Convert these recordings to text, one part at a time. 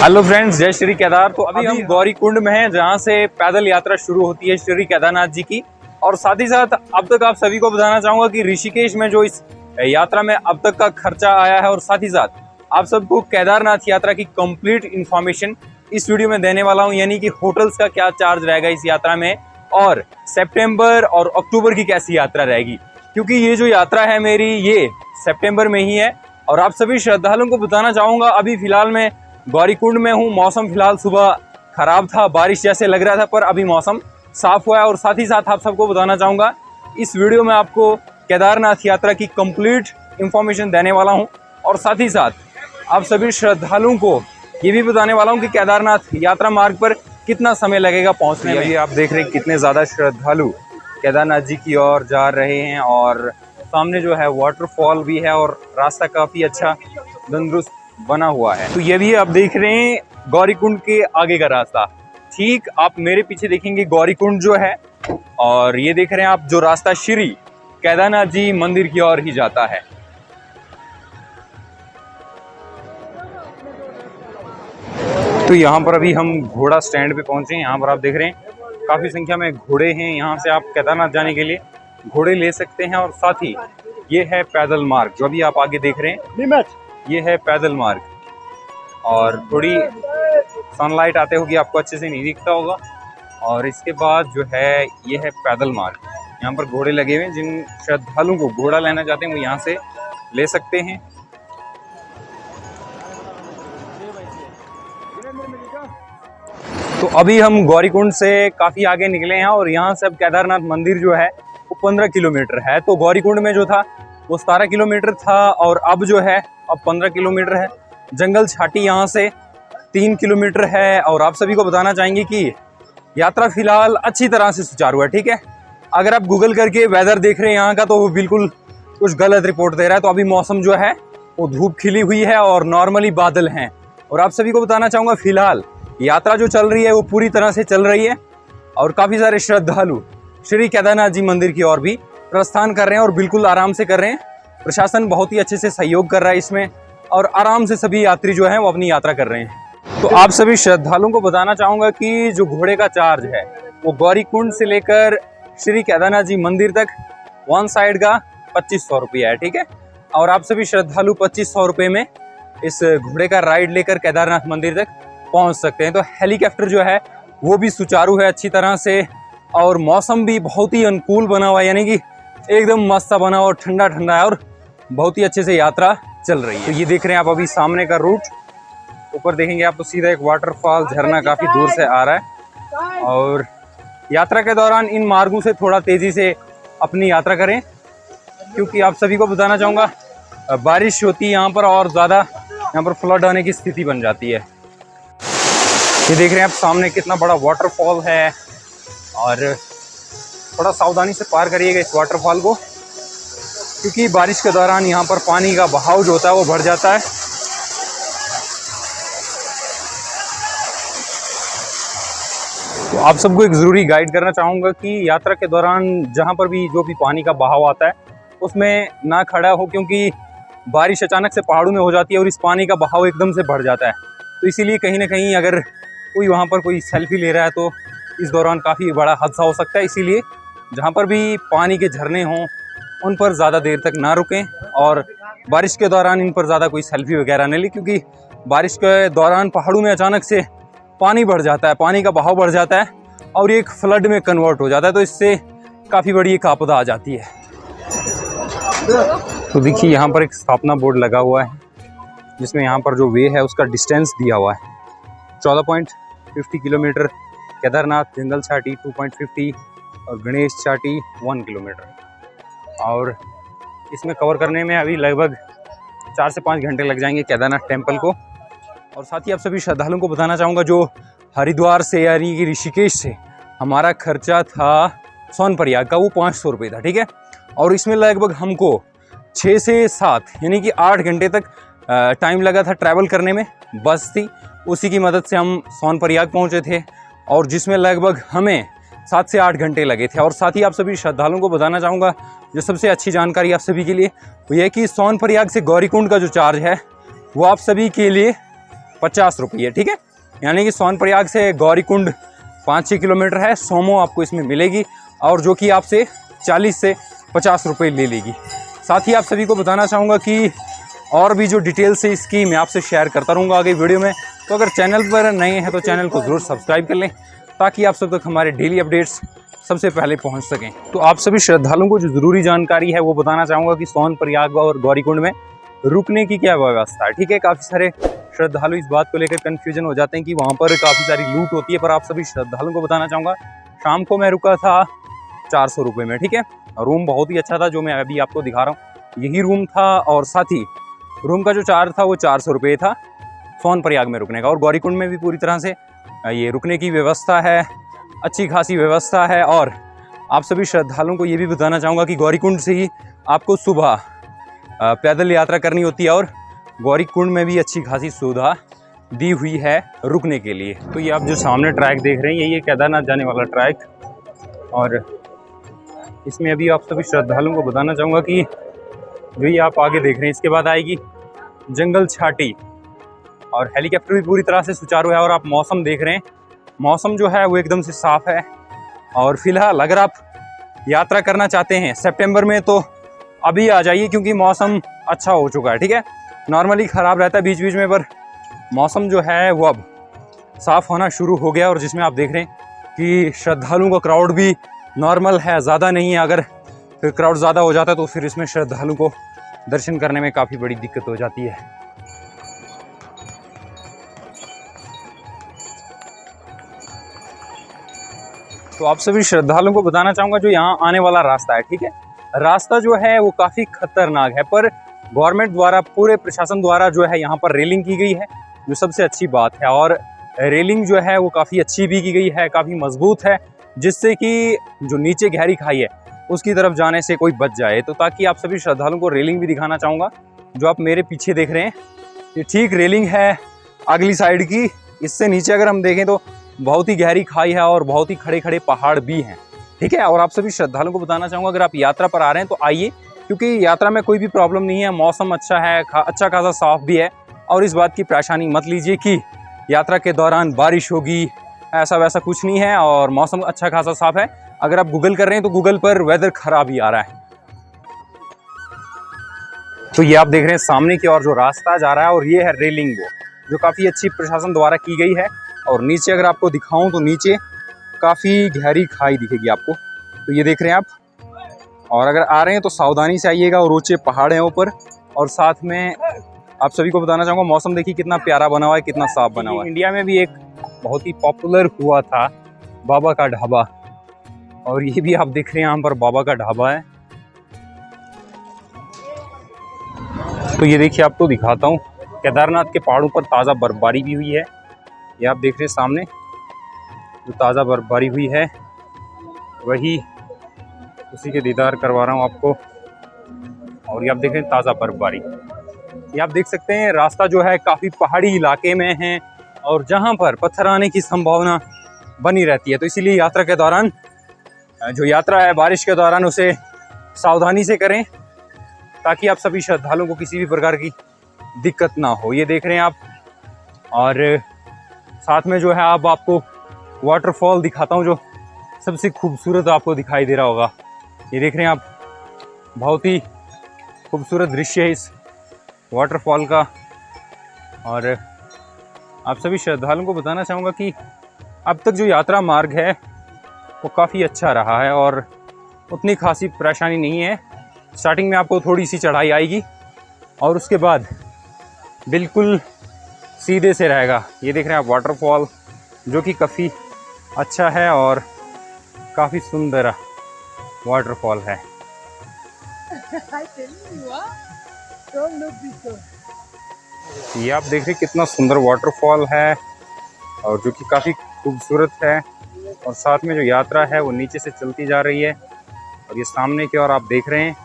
Hello friends, जय श्री केदार। तो अभी हम गौरी कुंड में हैं, जहां से पैदल यात्रा शुरू होती है श्री केदारनाथ जी की। और साथ ही साथ अब तक आप सभी को बताना चाहूंगा कि ऋषिकेश में जो इस यात्रा में अब तक का खर्चा आया है, और साथ ही साथ आप सबको केदारनाथ यात्रा की कंप्लीट इंफॉर्मेशन इस वीडियो में देने वाला हूं। यानी कि होटल्स का क्या चार्ज रहेगा इस यात्रा में, और सितंबर और अक्टूबर की कैसी यात्रा रहेगी, क्योंकि ये जो यात्रा है मेरी ये सितंबर में ही है। और आप सभी श्रद्धालुओं को बताना चाहूंगा, अभी फिलहाल मैं गौरी कुंड में हूँ। मौसम फिलहाल सुबह खराब था, बारिश जैसे लग रहा था, पर अभी मौसम साफ हुआ है। और साथ ही साथ आप सबको बताना चाहूँगा, इस वीडियो में आपको केदारनाथ यात्रा की कंप्लीट इंफॉर्मेशन देने वाला हूँ। और साथ ही साथ आप सभी श्रद्धालुओं को ये भी बताने वाला हूँ कि केदारनाथ यात्रा मार्ग पर कितना समय लगेगा पहुँचने में। अभी आप देख रहे हैं कितने ज़्यादा श्रद्धालु केदारनाथ जी की ओर जा रहे हैं, और सामने जो है वाटरफॉल भी है, और रास्ता काफ़ी अच्छा तंदुरुस्त बना हुआ है। तो ये भी आप देख रहे हैं गौरी कुंड के आगे का रास्ता। ठीक आप मेरे पीछे देखेंगे गौरी कुंड जो है, और ये देख रहे हैं आप जो रास्ता श्री केदारनाथ जी मंदिर की ओर ही जाता है। तो यहाँ पर अभी हम घोड़ा स्टैंड पे पहुंचे हैं। यहाँ पर आप देख रहे हैं काफी संख्या में घोड़े हैं। यहाँ से आप केदारनाथ जाने के लिए घोड़े ले सकते हैं। और साथ ही ये है पैदल मार्ग, जो अभी आप आगे देख रहे हैं, ये है पैदल मार्ग। और थोड़ी सनलाइट आते होगी, आपको अच्छे से नहीं दिखता होगा। और इसके बाद जो है ये है पैदल मार्ग। यहाँ पर घोड़े लगे हुए हैं, जिन श्रद्धालुओं को घोड़ा लेना चाहते हैं वो यहाँ से ले सकते हैं। तो अभी हम गौरीकुंड से काफ़ी आगे निकले हैं, और यहाँ से अब केदारनाथ मंदिर जो है वो 15 किलोमीटर है। तो गौरीकुंड में जो था वो 17 किलोमीटर था, और अब जो है अब 15 किलोमीटर है। जंगल छाटी यहाँ से 3 किलोमीटर है। और आप सभी को बताना चाहेंगे कि यात्रा फिलहाल अच्छी तरह से सुचारू है, ठीक है। अगर आप गूगल करके वेदर देख रहे हैं यहाँ का, तो वो बिल्कुल कुछ गलत रिपोर्ट दे रहा है। तो अभी मौसम जो है वो धूप खिली हुई है, और नॉर्मली बादल हैं। और आप सभी को बताना चाहूँगा, फिलहाल यात्रा जो चल रही है वो पूरी तरह से चल रही है, और काफ़ी सारे श्रद्धालु श्री केदारनाथ जी मंदिर की ओर भी प्रस्थान कर रहे हैं, और बिल्कुल आराम से कर रहे हैं। प्रशासन बहुत ही अच्छे से सहयोग कर रहा है इसमें, और आराम से सभी यात्री जो हैं वो अपनी यात्रा कर रहे हैं। तो आप सभी श्रद्धालुओं को बताना चाहूँगा कि जो घोड़े का चार्ज है वो गौरी कुंड से लेकर श्री केदारनाथ जी मंदिर तक वन साइड का 2500 रुपया है, ठीक है। और आप सभी श्रद्धालु 2500 रुपये में इस घोड़े का राइड लेकर केदारनाथ मंदिर तक पहुँच सकते हैं। तो हेलीकॉप्टर जो है वो भी सुचारू है अच्छी तरह से, और मौसम भी बहुत ही अनुकूल बना हुआ है, यानी कि एकदम मस्त बना हुआ और ठंडा ठंडा है, और बहुत ही अच्छे से यात्रा चल रही है। तो ये देख रहे हैं आप अभी सामने का रूट, ऊपर देखेंगे आप तो सीधा एक वाटरफॉल झरना काफ़ी दूर से आ रहा है। और यात्रा के दौरान इन मार्गों से थोड़ा तेज़ी से अपनी यात्रा करें, क्योंकि आप सभी को बताना चाहूँगा बारिश होती है यहाँ पर, और ज़्यादा यहाँ पर फ्लड आने की स्थिति बन जाती है। ये देख रहे हैं आप सामने कितना बड़ा वाटरफॉल है, और थोड़ा सावधानी से पार करिएगा इस वाटरफॉल को, क्योंकि बारिश के दौरान यहाँ पर पानी का बहाव जो होता है वो बढ़ जाता है। तो आप सबको एक ज़रूरी गाइड करना चाहूँगा कि यात्रा के दौरान जहाँ पर भी जो भी पानी का बहाव आता है उसमें ना खड़ा हो, क्योंकि बारिश अचानक से पहाड़ों में हो जाती है और इस पानी का बहाव एकदम से बढ़ जाता है। तो इसीलिए कहीं ना कहीं अगर कोई वहाँ पर कोई सेल्फी ले रहा है तो इस दौरान काफ़ी बड़ा हादसा हो सकता है। इसीलिए जहाँ पर भी पानी के झरने हों उन पर ज़्यादा देर तक ना रुकें, और बारिश के दौरान इन पर ज़्यादा कोई सेल्फी वगैरह नहीं लें, क्योंकि बारिश के दौरान पहाड़ों में अचानक से पानी बढ़ जाता है, पानी का बहाव बढ़ जाता है, और ये एक फ्लड में कन्वर्ट हो जाता है। तो इससे काफ़ी बड़ी एक आपदा आ जाती है। तो देखिए यहाँ पर एक स्थापना बोर्ड लगा हुआ है, जिसमें यहाँ पर जो वे है उसका डिस्टेंस दिया हुआ है 14.50 किलोमीटर, केदारनाथ जंगल छाटी 2.50, और गणेश छाटी 1 किलोमीटर। और इसमें कवर करने में अभी लगभग 4 से 5 घंटे लग जाएंगे केदारनाथ टेम्पल को। और साथ ही आप सभी श्रद्धालुओं को बताना चाहूँगा, जो हरिद्वार से यानी कि ऋषिकेश से हमारा खर्चा था सोनप्रयाग का, वो 500 रुपये था, ठीक है। और इसमें लगभग हमको 6 से 7 यानी कि 8 घंटे तक टाइम लगा था ट्रैवल करने में। बस थी, उसी की मदद से हम सोनप्रयाग पहुँचे थे, और जिसमें लगभग हमें 7 से 8 घंटे लगे थे। और साथ ही आप सभी श्रद्धालुओं को बताना चाहूँगा, जो सबसे अच्छी जानकारी आप सभी के लिए वो ये कि सोनप्रयाग से गौरीकुंड का जो चार्ज है वो आप सभी के लिए 50 रुपये, ठीक है। यानी कि सोनप्रयाग से गौरीकुंड 5-6 किलोमीटर है। सोमो आपको इसमें मिलेगी और जो कि आपसे 40 से 50 रुपये ले लेगी। साथ ही आप सभी को बताना चाहूँगा कि और भी जो डिटेल्स है इसकी मैं आपसे शेयर करता रहूँगा आगे वीडियो में। तो अगर चैनल पर नए हैं तो चैनल को ज़रूर सब्सक्राइब कर लें ताकि आप सब तक हमारे डेली अपडेट्स सबसे पहले पहुंच सकें। तो आप सभी श्रद्धालुओं को जो ज़रूरी जानकारी है वो बताना चाहूँगा कि सोनप्रयाग और गौरीकुंड में रुकने की क्या व्यवस्था है, ठीक है। काफ़ी सारे श्रद्धालु इस बात को लेकर कन्फ्यूजन हो जाते हैं कि वहाँ पर काफ़ी सारी लूट होती है, पर आप सभी श्रद्धालुओं को बताना चाहूँगा शाम को मैं रुका था 400 रुपये में, ठीक है। रूम बहुत ही अच्छा था जो मैं अभी आपको दिखा रहा हूँ, यही रूम था। और साथ ही रूम का जो चार्ज था वो 400 रुपये था सोनप्रयाग में रुकने का। और गौरीकुंड में भी पूरी तरह से ये रुकने की व्यवस्था है, अच्छी खासी व्यवस्था है। और आप सभी श्रद्धालुओं को ये भी बताना चाहूँगा कि गौरीकुंड से ही आपको सुबह पैदल यात्रा करनी होती है और गौरीकुंड में भी अच्छी खासी सुविधा दी हुई है रुकने के लिए। तो ये आप जो सामने ट्रैक देख रहे हैं यही है केदारनाथ जाने वाला ट्रैक। और इसमें अभी आप सभी श्रद्धालुओं को बताना चाहूँगा कि जो ये आप आगे देख रहे हैं इसके बाद आएगी जंगल छाटी। और हेलीकॉप्टर भी पूरी तरह से सुचारू है। और आप मौसम देख रहे हैं, मौसम जो है वो एकदम से साफ है। और फिलहाल अगर आप यात्रा करना चाहते हैं सितंबर में तो अभी आ जाइए क्योंकि मौसम अच्छा हो चुका है, ठीक है। नॉर्मली ख़राब रहता है बीच बीच में, पर मौसम जो है वो अब साफ़ होना शुरू हो गया। और जिसमें आप देख रहे हैं कि श्रद्धालुओं का क्राउड भी नॉर्मल है, ज़्यादा नहीं है। अगर फिर क्राउड ज़्यादा हो जाता है तो फिर इसमें श्रद्धालुओं को दर्शन करने में काफ़ी बड़ी दिक्कत हो जाती है। तो आप सभी श्रद्धालुओं को बताना चाहूँगा जो यहाँ आने वाला रास्ता है, ठीक है, रास्ता जो है वो काफ़ी खतरनाक है, पर गवर्नमेंट द्वारा, पूरे प्रशासन द्वारा जो है यहाँ पर रेलिंग की गई है, जो सबसे अच्छी बात है। और रेलिंग जो है वो काफ़ी अच्छी भी की गई है, काफ़ी मजबूत है, जिससे कि जो नीचे गहरी खाई है उसकी तरफ जाने से कोई बच जाए। तो ताकि आप सभी श्रद्धालुओं को रेलिंग भी दिखाना चाहूँगा जो आप मेरे पीछे देख रहे हैं, ये ठीक रेलिंग है अगली साइड की। इससे नीचे अगर हम देखें तो बहुत ही गहरी खाई है और बहुत ही खड़े खड़े पहाड़ भी हैं, ठीक है। और आप सभी श्रद्धालुओं को बताना चाहूँगा अगर आप यात्रा पर आ रहे हैं तो आइए, क्योंकि यात्रा में कोई भी प्रॉब्लम नहीं है, मौसम अच्छा है, अच्छा खासा साफ भी है। और इस बात की परेशानी मत लीजिए कि यात्रा के दौरान बारिश होगी, ऐसा वैसा कुछ नहीं है। और मौसम अच्छा खासा साफ है। अगर आप गूगल कर रहे हैं तो गूगल पर वेदर खराब ही आ रहा है। तो ये आप देख रहे हैं सामने की ओर जो रास्ता जा रहा है और ये है रेलिंग वो, जो काफ़ी अच्छी प्रशासन द्वारा की गई है। और नीचे अगर आपको दिखाऊं तो नीचे काफ़ी गहरी खाई दिखेगी आपको, तो ये देख रहे हैं आप। और अगर आ रहे हैं तो सावधानी से आइएगा, और ऊंचे पहाड़ हैं ऊपर। और साथ में आप सभी को बताना चाहूँगा मौसम देखिए कितना प्यारा बना हुआ है, कितना साफ बना हुआ है। इंडिया में भी एक बहुत ही पॉपुलर हुआ था बाबा का ढाबा, और ये भी आप देख रहे हैं यहाँ पर बाबा का ढाबा है। तो ये देखिए आपको दिखाता हूँ, केदारनाथ के पहाड़ों पर ताज़ा बर्फबारी भी हुई है। ये आप देख रहे हैं सामने जो ताज़ा बर्फबारी हुई है वही उसी के दीदार करवा रहा हूँ आपको। और ये आप देख रहे हैं ताज़ा बर्फबारी, ये आप देख सकते हैं। रास्ता जो है काफ़ी पहाड़ी इलाके में है और जहाँ पर पत्थर आने की संभावना बनी रहती है। तो इसीलिए यात्रा के दौरान, जो यात्रा है बारिश के दौरान, उसे सावधानी से करें ताकि आप सभी श्रद्धालुओं को किसी भी प्रकार की दिक्कत ना हो। ये देख रहे हैं आप। और साथ में जो है अब आपको वाटरफॉल दिखाता हूँ जो सबसे खूबसूरत आपको दिखाई दे रहा होगा। ये देख रहे हैं आप, बहुत ही खूबसूरत दृश्य है इस वाटरफॉल का। और आप सभी श्रद्धालुओं को बताना चाहूँगा कि अब तक जो यात्रा मार्ग है वो काफ़ी अच्छा रहा है और उतनी खासी परेशानी नहीं है। स्टार्टिंग में आपको थोड़ी सी चढ़ाई आएगी और उसके बाद बिल्कुल सीधे से रहेगा। ये देख रहे हैं आप वाटरफॉल, जो कि काफ़ी अच्छा है और काफ़ी सुंदर वाटरफॉल है। ये आप देख रहे हैं कितना सुंदर वाटरफॉल है और जो कि काफ़ी खूबसूरत है। और साथ में जो यात्रा है वो नीचे से चलती जा रही है और ये सामने की ओर आप देख रहे हैं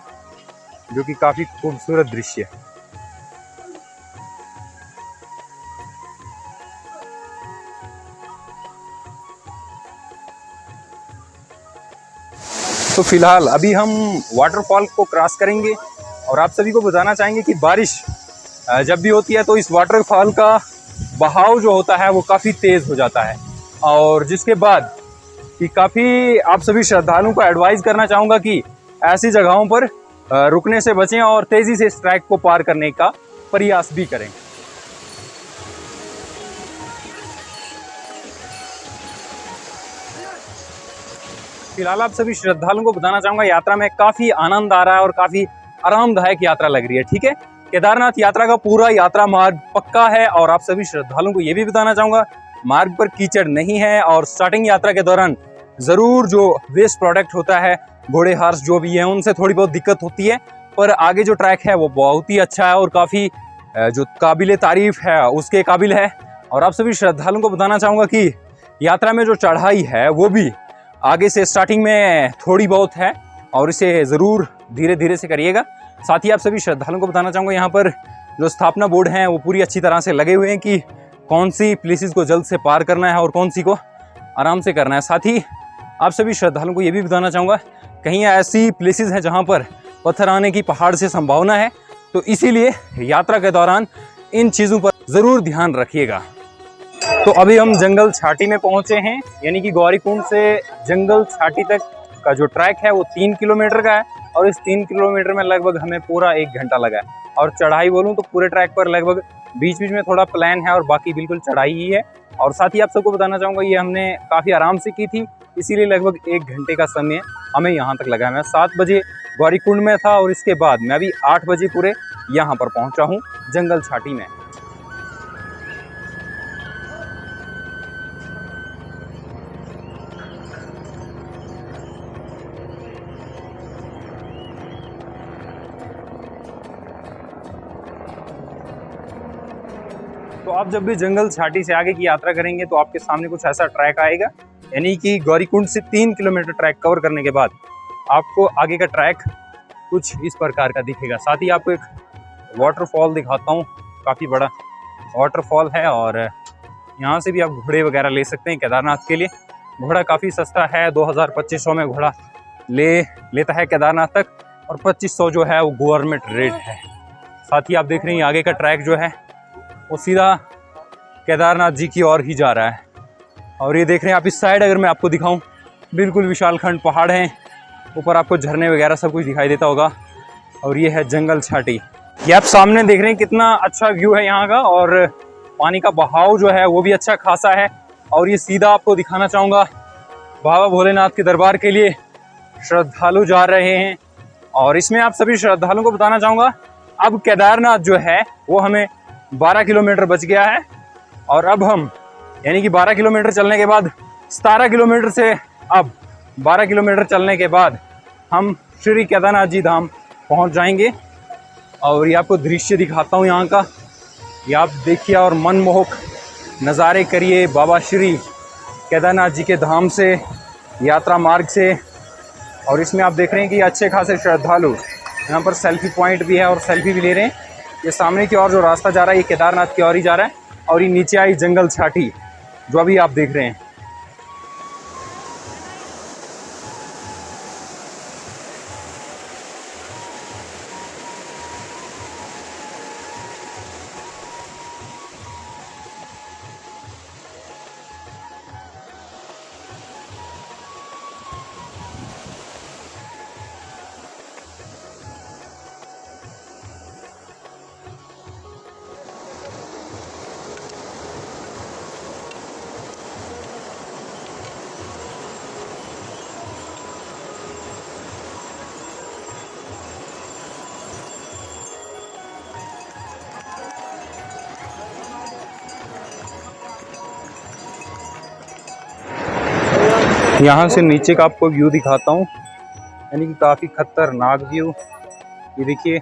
जो कि काफ़ी खूबसूरत दृश्य है। तो फिलहाल अभी हम वाटरफॉल को क्रॉस करेंगे और आप सभी को बताना चाहेंगे कि बारिश जब भी होती है तो इस वाटरफॉल का बहाव जो होता है वो काफ़ी तेज़ हो जाता है। और जिसके बाद कि काफ़ी आप सभी श्रद्धालुओं को एडवाइस करना चाहूँगा कि ऐसी जगहों पर रुकने से बचें और तेज़ी से इस ट्रैक को पार करने का प्रयास भी करें। फिलहाल आप सभी श्रद्धालुओं को बताना चाहूँगा यात्रा में काफ़ी आनंद आ रहा है और काफ़ी आरामदायक यात्रा लग रही है। ठीक है, केदारनाथ यात्रा का पूरा यात्रा मार्ग पक्का है और आप सभी श्रद्धालुओं को ये भी बताना चाहूँगा मार्ग पर कीचड़ नहीं है। और स्टार्टिंग यात्रा के दौरान ज़रूर जो वेस्ट प्रोडक्ट होता है, घोड़े हार्स जो भी है, उनसे थोड़ी बहुत दिक्कत होती है, पर आगे जो ट्रैक है वो बहुत ही अच्छा है और काफ़ी जो काबिल तारीफ है उसके काबिल है। और आप सभी श्रद्धालुओं को बताना चाहूँगा कि यात्रा में जो चढ़ाई है वो भी आगे से स्टार्टिंग में थोड़ी बहुत है और इसे ज़रूर धीरे धीरे से करिएगा। साथ ही आप सभी श्रद्धालुओं को बताना चाहूँगा यहाँ पर जो स्थापना बोर्ड हैं वो पूरी अच्छी तरह से लगे हुए हैं कि कौन सी प्लेसेस को जल्द से पार करना है और कौन सी को आराम से करना है। साथ ही आप सभी श्रद्धालुओं को ये भी बताना चाहूँगा कहीं ऐसी प्लेसेस हैं जहाँ पर पत्थर आने की पहाड़ से संभावना है, तो इसीलिए यात्रा के दौरान इन चीज़ों पर ज़रूर ध्यान रखिएगा। तो अभी हम जंगल छाटी में पहुँचे हैं, यानी कि गौरीकुंड से जंगल छाटी तक का जो ट्रैक है वो 3 किलोमीटर का है और इस 3 किलोमीटर में लगभग हमें पूरा 1 घंटा लगा है। और चढ़ाई बोलूँ तो पूरे ट्रैक पर लगभग बीच बीच में थोड़ा प्लान है और बाकी बिल्कुल चढ़ाई ही है। और साथ ही आप सबको बताना चाहूँगा ये हमने काफ़ी आराम से की थी, इसीलिए लगभग 1 घंटे का समय हमें यहाँ तक लगा है। मैं 7 बजे गौरीकुंड में था और इसके बाद मैं अभी 8 बजे पूरे यहाँ पर पहुँचा हूँ जंगल छाटी में। तो आप जब भी जंगल छाटी से आगे की यात्रा करेंगे तो आपके सामने कुछ ऐसा ट्रैक आएगा, यानी कि गौरीकुंड से 3 किलोमीटर ट्रैक कवर करने के बाद आपको आगे का ट्रैक कुछ इस प्रकार का दिखेगा। साथ ही आपको एक वाटरफॉल दिखाता हूँ, काफ़ी बड़ा वाटरफॉल है और यहाँ से भी आप घोड़े वगैरह ले सकते हैं केदारनाथ के लिए। घोड़ा काफ़ी सस्ता है, 2000-2500 में घोड़ा लेता है केदारनाथ तक और 2500 जो है वो गवर्नमेंट रेट है। साथ ही आप देख रहे हैं आगे का ट्रैक जो है वो सीधा केदारनाथ जी की ओर ही जा रहा है। और ये देख रहे हैं आप इस साइड, अगर मैं आपको दिखाऊं, बिल्कुल विशालखंड पहाड़ हैं, ऊपर आपको झरने वगैरह सब कुछ दिखाई देता होगा। और ये है जंगल छाटी, ये आप सामने देख रहे हैं कितना अच्छा व्यू है यहाँ का और पानी का बहाव जो है वो भी अच्छा खासा है। और ये सीधा आपको दिखाना चाहूँगा बाबा भोलेनाथ के दरबार के लिए श्रद्धालु जा रहे हैं। और इसमें आप सभी श्रद्धालुओं को बताना चाहूँगा अब केदारनाथ जो है वो हमें 12 किलोमीटर बच गया है और अब हम यानी कि 12 किलोमीटर चलने के बाद 17 किलोमीटर से अब 12 किलोमीटर चलने के बाद हम श्री केदारनाथ जी धाम पहुंच जाएंगे। और ये आपको दृश्य दिखाता हूं यहाँ का, ये आप देखिए और मनमोहक नज़ारे करिए बाबा श्री केदारनाथ जी के धाम से, यात्रा मार्ग से। और इसमें आप देख रहे हैं कि अच्छे खासे श्रद्धालु यहाँ पर सेल्फी पॉइंट भी है और सेल्फी भी ले रहे हैं। ये सामने की ओर जो रास्ता जा रहा है ये केदारनाथ की ओर ही जा रहा है और ये नीचे आई जंगल छाटी जो अभी आप देख रहे हैं। यहाँ से नीचे का आपको व्यू दिखाता हूँ, यानी कि काफ़ी खतरनाक व्यू। ये देखिए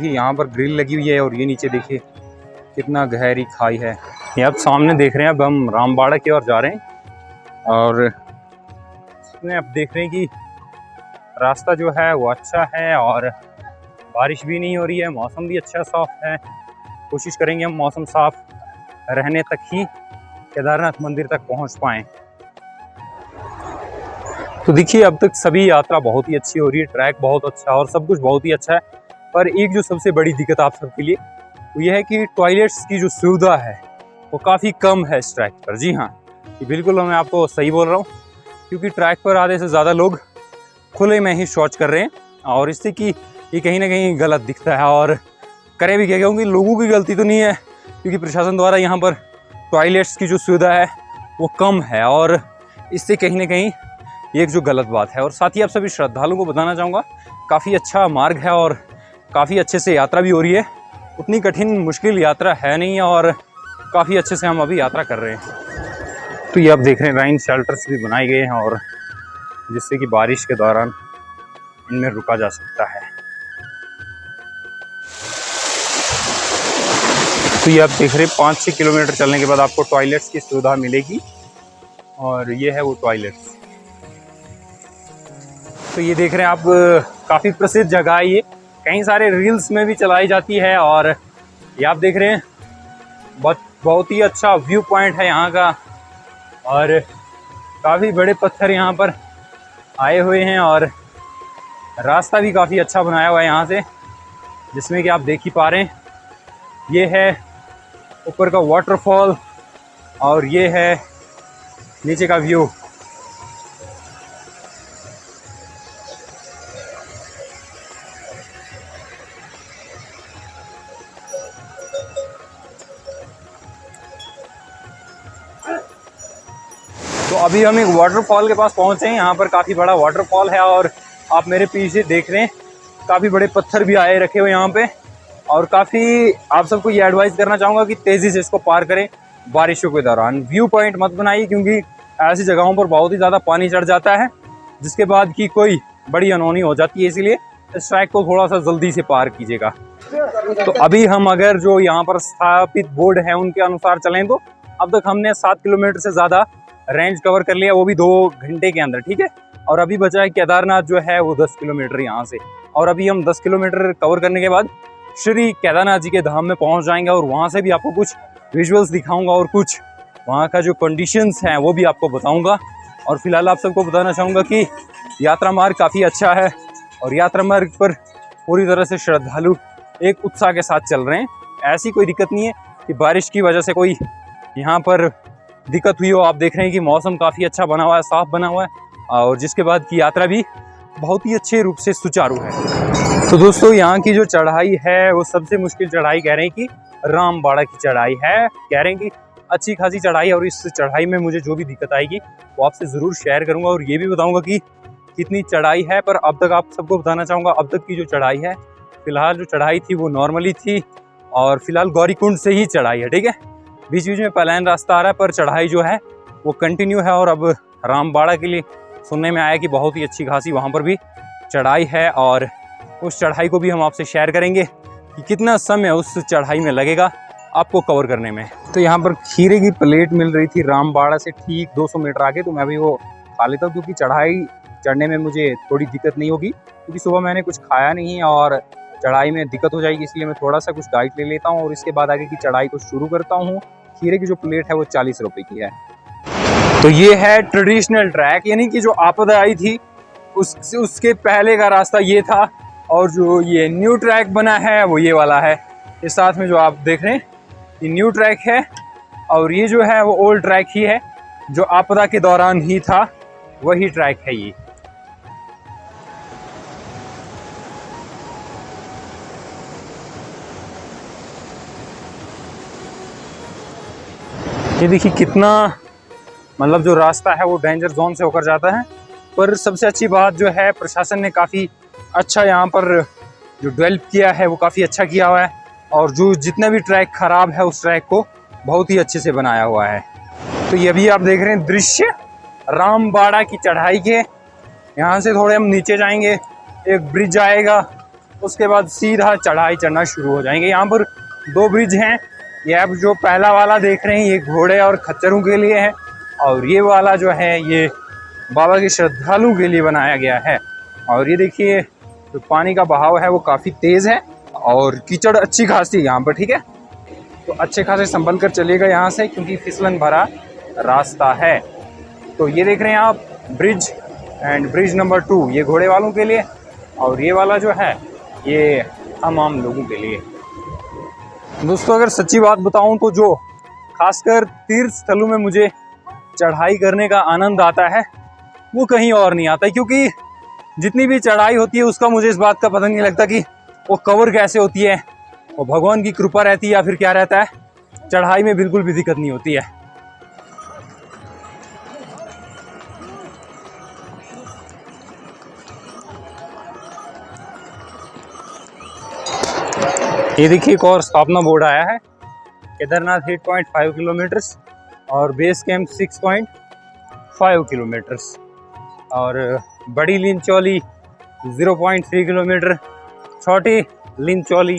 यहाँ पर ग्रिल लगी हुई है और ये नीचे देखिए कितना गहरी खाई है। ये आप सामने देख रहे हैं, अब हम रामबाड़ा की ओर जा रहे हैं और इसमें आप देख रहे हैं कि रास्ता जो है वो अच्छा है और बारिश भी नहीं हो रही है, मौसम भी अच्छा साफ है। कोशिश करेंगे हम मौसम साफ रहने तक ही केदारनाथ मंदिर तक पहुंच पाएं। तो देखिए अब तक सभी यात्रा बहुत ही अच्छी हो रही है, ट्रैक बहुत अच्छा और सब कुछ बहुत ही अच्छा है। पर एक जो सबसे बड़ी दिक्कत आप सबके लिए वो ये है कि टॉयलेट्स की जो सुविधा है वो काफ़ी कम है इस ट्रैक पर। जी हाँ, ये बिल्कुल मैं आपको सही बोल रहा हूँ, क्योंकि ट्रैक पर आधे से ज़्यादा लोग खुले में ही शौच कर रहे हैं और इससे कि ये कहीं ना कहीं गलत दिखता है। और करें भी क्या, क्योंकि लोगों की गलती तो नहीं है, क्योंकि प्रशासन द्वारा यहाँ पर टॉयलेट्स की जो सुविधा है वो कम है और इससे कहीं ना कहीं ये एक जो गलत बात है। और साथ ही आप सभी श्रद्धालुओं को बताना चाहूँगा, काफ़ी अच्छा मार्ग है और काफ़ी अच्छे से यात्रा भी हो रही है। उतनी कठिन मुश्किल यात्रा है नहीं और काफ़ी अच्छे से हम अभी यात्रा कर रहे हैं। तो ये आप देख रहे हैं राइन शेल्टर्स भी बनाए गए हैं और जिससे कि बारिश के दौरान इनमें रुका जा सकता है। तो ये आप देख रहे हैं 5-6 किलोमीटर चलने के बाद आपको टॉयलेट्स की सुविधा मिलेगी और ये है वो टॉयलेट्स। तो ये देख रहे हैं आप, काफ़ी प्रसिद्ध जगह है ये, कई सारे रील्स में भी चलाई जाती है। और ये आप देख रहे हैं बहुत ही अच्छा व्यू पॉइंट है यहाँ का और काफ़ी बड़े पत्थर यहाँ पर आए हुए हैं और रास्ता भी काफ़ी अच्छा बनाया हुआ है यहाँ से, जिसमें कि आप देख ही पा रहे हैं। ये है ऊपर का वाटरफॉल और ये है नीचे का व्यू। तो अभी हम एक वाटरफॉल के पास पहुंचे हैं। यहाँ पर काफ़ी बड़ा वाटरफॉल है और आप मेरे पीछे देख रहे हैं काफ़ी बड़े पत्थर भी आए रखे हुए यहाँ पे। और काफ़ी आप सबको ये एडवाइस करना चाहूँगा कि तेज़ी से इसको पार करें बारिशों के दौरान। व्यू पॉइंट मत बनाइए, क्योंकि ऐसी जगहों पर बहुत ही ज़्यादा पानी चढ़ जाता है, जिसके बाद की कोई बड़ी अनहोनी हो जाती है। इसलिए इस ट्रैक को थोड़ा सा जल्दी से पार कीजिएगा। तो अभी हम अगर जो यहाँ पर स्थापित बोर्ड है उनके अनुसार चलें तो अब तक हमने 7 किलोमीटर से ज़्यादा रेंज कवर कर लिया, वो भी 2 घंटे के अंदर, ठीक है। और अभी बचा है केदारनाथ जो है वो 10 किलोमीटर यहाँ से। और अभी हम 10 किलोमीटर कवर करने के बाद श्री केदारनाथ जी के धाम में पहुँच जाएंगे और वहाँ से भी आपको कुछ विजुअल्स दिखाऊंगा और कुछ वहाँ का जो कंडीशंस हैं वो भी आपको बताऊंगा। और फिलहाल आप सबको बताना चाहूँगा कि यात्रा मार्ग काफ़ी अच्छा है और यात्रा मार्ग पर पूरी तरह से श्रद्धालु एक उत्साह के साथ चल रहे हैं। ऐसी कोई दिक्कत नहीं है कि बारिश की वजह से कोई यहाँ पर दिक्कत हुई हो। आप देख रहे हैं कि मौसम काफ़ी अच्छा बना हुआ है, साफ बना हुआ है और जिसके बाद की यात्रा भी बहुत ही अच्छे रूप से सुचारू है। तो दोस्तों, यहाँ की जो चढ़ाई है वो सबसे मुश्किल चढ़ाई कह रहे हैं कि रामबाड़ा की चढ़ाई है। कह रहे हैं कि अच्छी खासी चढ़ाई है और इस चढ़ाई में मुझे जो भी दिक्कत आएगी वो आपसे ज़रूर शेयर करूँगा और ये भी बताऊँगा कि कितनी चढ़ाई है। पर अब तक आप सबको बताना चाहूँगा, अब तक की जो चढ़ाई है, फिलहाल जो चढ़ाई थी वो नॉर्मली थी और फिलहाल गौरीकुंड से ही चढ़ाई है, ठीक है। बीच बीच में प्लेन रास्ता आ रहा है पर चढ़ाई जो है वो कंटिन्यू है। और अब रामबाड़ा के लिए सुनने में आया कि बहुत ही अच्छी खासी वहाँ पर भी चढ़ाई है और उस चढ़ाई को भी हम आपसे शेयर करेंगे कि कितना समय उस चढ़ाई में लगेगा आपको कवर करने में। तो यहाँ पर खीरे की प्लेट मिल रही थी रामबाड़ा से ठीक 200 मीटर आगे, तो मैं भी वो खा लेता हूँ क्योंकि चढ़ाई चढ़ने में मुझे थोड़ी दिक्कत नहीं होगी, क्योंकि सुबह मैंने कुछ खाया नहीं है और चढ़ाई में दिक्कत हो जाएगी, इसलिए मैं थोड़ा सा कुछ डाइट ले लेता हूँ और इसके बाद आगे की चढ़ाई को शुरू करता हूँ। खीरे की जो प्लेट है वो 40 रुपए की है। तो ये है ट्रेडिशनल ट्रैक, यानी कि जो आपदा आई थी उसके पहले का रास्ता ये था और जो ये न्यू ट्रैक बना है वो ये वाला है। इस साथ में जो आप देख रहे हैं ये न्यू ट्रैक है और ये जो है वो ओल्ड ट्रैक ही है, जो आपदा के दौरान ही था वही ट्रैक है ये। ये देखिए कितना, मतलब जो रास्ता है वो डेंजर जोन से होकर जाता है। पर सबसे अच्छी बात जो है, प्रशासन ने काफ़ी अच्छा यहाँ पर जो डेवलप किया है वो काफ़ी अच्छा किया हुआ है और जो जितना भी ट्रैक ख़राब है उस ट्रैक को बहुत ही अच्छे से बनाया हुआ है। तो ये भी आप देख रहे हैं दृश्य रामबाड़ा की चढ़ाई के। यहाँ से थोड़े हम नीचे जाएंगे, एक ब्रिज आएगा, उसके बाद सीधा चढ़ाई चढ़ना शुरू हो जाएंगे। यहाँ पर 2 ब्रिज हैं। ये आप जो पहला वाला देख रहे हैं ये घोड़े और खच्चरों के लिए है और ये वाला जो है ये बाबा के श्रद्धालुओं के लिए बनाया गया है। और ये देखिए जो पानी का बहाव है वो काफ़ी तेज़ है और कीचड़ अच्छी खासी यहाँ पर, ठीक है। तो अच्छे खासे संभल कर चलिएगा यहाँ से, क्योंकि फिसलन भरा रास्ता है। तो ये देख रहे हैं आप ब्रिज एंड ब्रिज नंबर 2 ये घोड़े वालों के लिए और ये वाला जो है ये हम आम लोगों के लिए। दोस्तों अगर सच्ची बात बताऊं तो जो खासकर तीर्थ स्थलों में मुझे चढ़ाई करने का आनंद आता है वो कहीं और नहीं आता, क्योंकि जितनी भी चढ़ाई होती है उसका मुझे इस बात का पता नहीं लगता कि वो कवर कैसे होती है, और भगवान की कृपा रहती है या फिर क्या रहता है, चढ़ाई में बिल्कुल भी दिक्कत नहीं होती है। ये देखिए एक और स्थापना बोर्ड आया है, केदारनाथ 8.5 किलोमीटर्स और बेस कैंप 6.5 किलोमीटर्स, और बड़ी लिंचौली 0.3 किलोमीटर, छोटी लिंचौली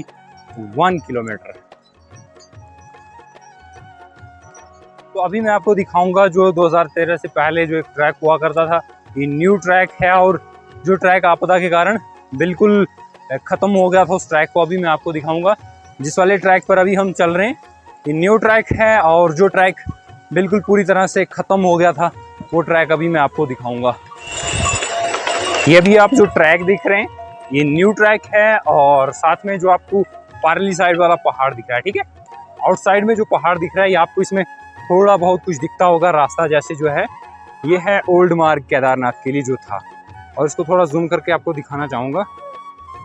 1 किलोमीटर। तो अभी मैं आपको दिखाऊंगा जो 2013 से पहले जो एक ट्रैक हुआ करता था, ये न्यू ट्रैक है, और जो ट्रैक आपदा के कारण बिल्कुल खत्म हो गया था उस ट्रैक को अभी मैं आपको दिखाऊंगा। जिस वाले ट्रैक पर अभी हम चल रहे हैं ये न्यू ट्रैक है, और जो ट्रैक बिल्कुल पूरी तरह से खत्म हो गया था वो ट्रैक अभी मैं आपको दिखाऊंगा। ये भी आप जो ट्रैक दिख रहे हैं ये न्यू ट्रैक है, और साथ में जो आपको पारली साइड वाला पहाड़ दिख रहा है, ठीक है, आउटसाइड में जो पहाड़ दिख रहा है ये आपको इसमें थोड़ा बहुत कुछ दिखता होगा रास्ता जैसे जो है, ये है ओल्ड मार्ग केदारनाथ के लिए जो था, और इसको थोड़ा जूम करके आपको दिखाना चाहूँगा।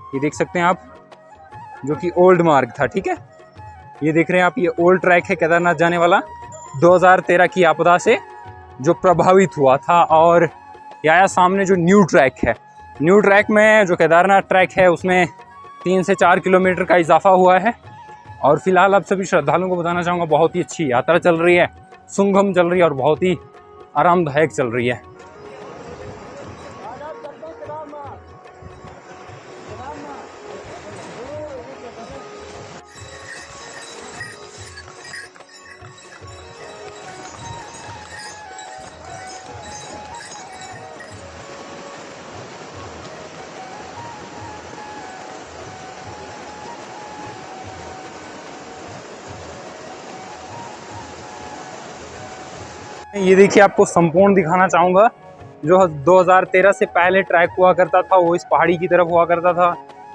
ये देख सकते हैं आप जो कि ओल्ड मार्ग था, ठीक है, ये देख रहे हैं आप, ये ओल्ड ट्रैक है केदारनाथ जाने वाला 2013 की आपदा से जो प्रभावित हुआ था। और यहाँ सामने जो न्यू ट्रैक है, न्यू ट्रैक में जो केदारनाथ ट्रैक है उसमें 3 से 4 किलोमीटर का इजाफा हुआ है, और फिलहाल आप सभी श्रद्धालुओं को बताना चाहूँगा बहुत ही अच्छी यात्रा चल रही है, सुगम चल रही है और बहुत ही आरामदायक चल रही है। ये देखिए आपको संपूर्ण दिखाना चाहूँगा जो 2013 से पहले ट्रैक हुआ करता था वो इस पहाड़ी की तरफ हुआ करता था,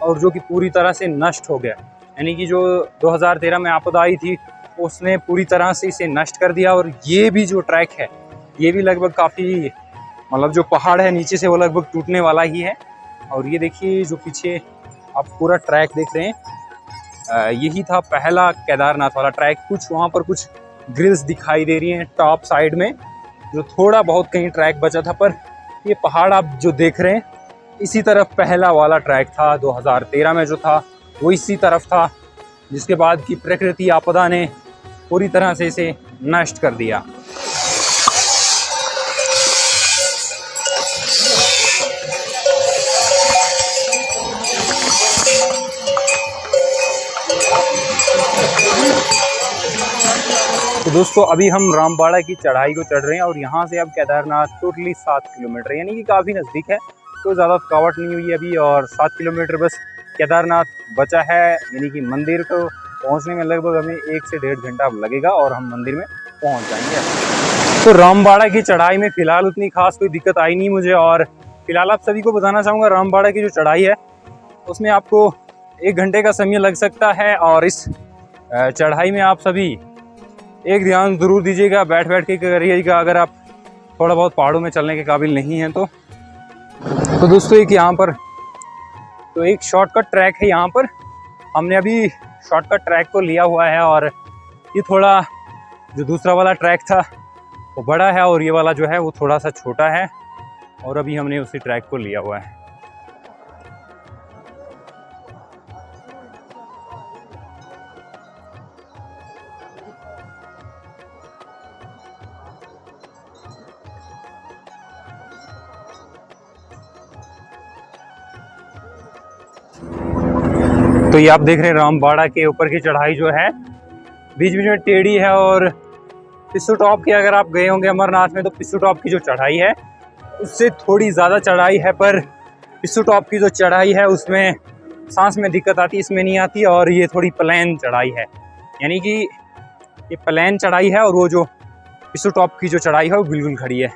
और जो कि पूरी तरह से नष्ट हो गया, यानी कि जो 2013 में आपदा आई थी उसने पूरी तरह से इसे नष्ट कर दिया। और ये भी जो ट्रैक है ये भी लगभग काफ़ी, मतलब जो पहाड़ है नीचे से वो लगभग टूटने वाला ही है। और ये देखिए जो पीछे आप पूरा ट्रैक देख रहे हैं यही था पहला केदारनाथ वाला ट्रैक। कुछ वहाँ पर कुछ ग्रिल्स दिखाई दे रही हैं टॉप साइड में, जो थोड़ा बहुत कहीं ट्रैक बचा था, पर ये पहाड़ आप जो देख रहे हैं इसी तरफ पहला वाला ट्रैक था 2013 में जो था वो इसी तरफ था, जिसके बाद की प्रकृति आपदा ने पूरी तरह से इसे नष्ट कर दिया। तो दोस्तों अभी हम रामबाड़ा की चढ़ाई को चढ़ रहे हैं, और यहाँ से अब केदारनाथ टोटली 7 किलोमीटर, यानी कि काफ़ी नज़दीक है, तो ज़्यादा थकावट नहीं हुई अभी, और 7 किलोमीटर बस केदारनाथ बचा है, यानी कि मंदिर को पहुँचने में लगभग हमें 1 से 1.5 घंटा लगेगा और हम मंदिर में पहुँच जाएंगे। तो रामबाड़ा की चढ़ाई में फ़िलहाल उतनी खास कोई दिक्कत आई नहीं मुझे, और फिलहाल आप सभी को बताना चाहूँगा रामबाड़ा की जो चढ़ाई है उसमें आपको 1 घंटे का समय लग सकता है। और इस चढ़ाई में आप सभी एक ध्यान ज़रूर दीजिएगा, बैठ बैठ के करिएगा अगर आप थोड़ा बहुत पहाड़ों में चलने के काबिल नहीं हैं तो। दोस्तों एक यहाँ पर तो एक शॉर्टकट ट्रैक है, यहाँ पर हमने अभी शॉर्टकट ट्रैक को लिया हुआ है, और ये थोड़ा जो दूसरा वाला ट्रैक था वो बड़ा है और ये वाला जो है वो थोड़ा सा छोटा है, और अभी हमने उसी ट्रैक को लिया हुआ है। तो ये आप देख रहे हैं रामबाड़ा के ऊपर की चढ़ाई जो है बीच बीच में टेढ़ी है, और पिस्सू टॉप की अगर आप गए होंगे अमरनाथ में तो पिस्सू टॉप की जो चढ़ाई है उससे थोड़ी ज़्यादा चढ़ाई है, पर पिस्सू टॉप की जो चढ़ाई है उसमें सांस में दिक्कत आती है, इसमें नहीं आती, और ये थोड़ी प्लेन चढ़ाई है, यानी कि ये प्लेन चढ़ाई है, और वो जो पिस्सू टॉप की जो चढ़ाई है वो बिल्कुल खड़ी है,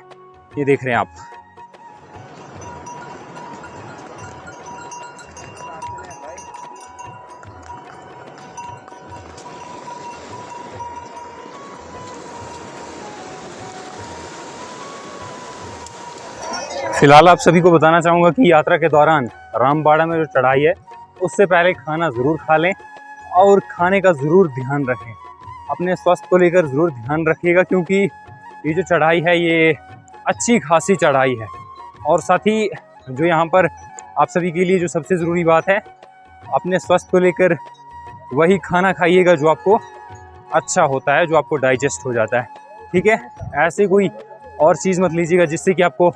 ये देख रहे हैं आप। फिलहाल आप सभी को बताना चाहूँगा कि यात्रा के दौरान रामबाड़ा में जो चढ़ाई है उससे पहले खाना ज़रूर खा लें और खाने का ज़रूर ध्यान रखें। अपने स्वास्थ्य को लेकर ज़रूर ध्यान रखिएगा, क्योंकि ये जो चढ़ाई है ये अच्छी खासी चढ़ाई है। और साथ ही जो यहाँ पर आप सभी के लिए जो सबसे ज़रूरी बात है, अपने स्वास्थ्य को लेकर वही खाना खाइएगा जो आपको अच्छा होता है, जो आपको डाइजेस्ट हो जाता है, ठीक है। ऐसे कोई और चीज़ मत लीजिएगा जिससे कि आपको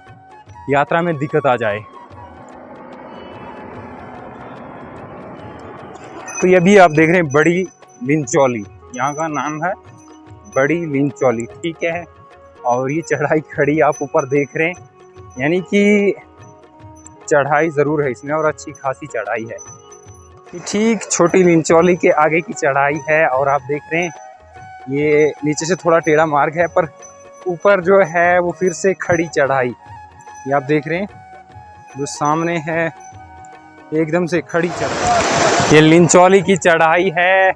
यात्रा में दिक्कत आ जाए। तो ये भी आप देख रहे हैं बड़ी लिंचौली, यहाँ का नाम है बड़ी लिंचौली, ठीक है। और ये चढ़ाई खड़ी आप ऊपर देख रहे हैं, यानी कि चढ़ाई ज़रूर है इसमें और अच्छी खासी चढ़ाई है। ठीक छोटी लिंचौली के आगे की चढ़ाई है और आप देख रहे हैं ये नीचे से थोड़ा टेढ़ा मार्ग है, पर ऊपर जो है वो फिर से खड़ी चढ़ाई। ये आप देख रहे हैं जो सामने है एकदम से खड़ी चढ़ाई, ये लिंचौली की चढ़ाई है।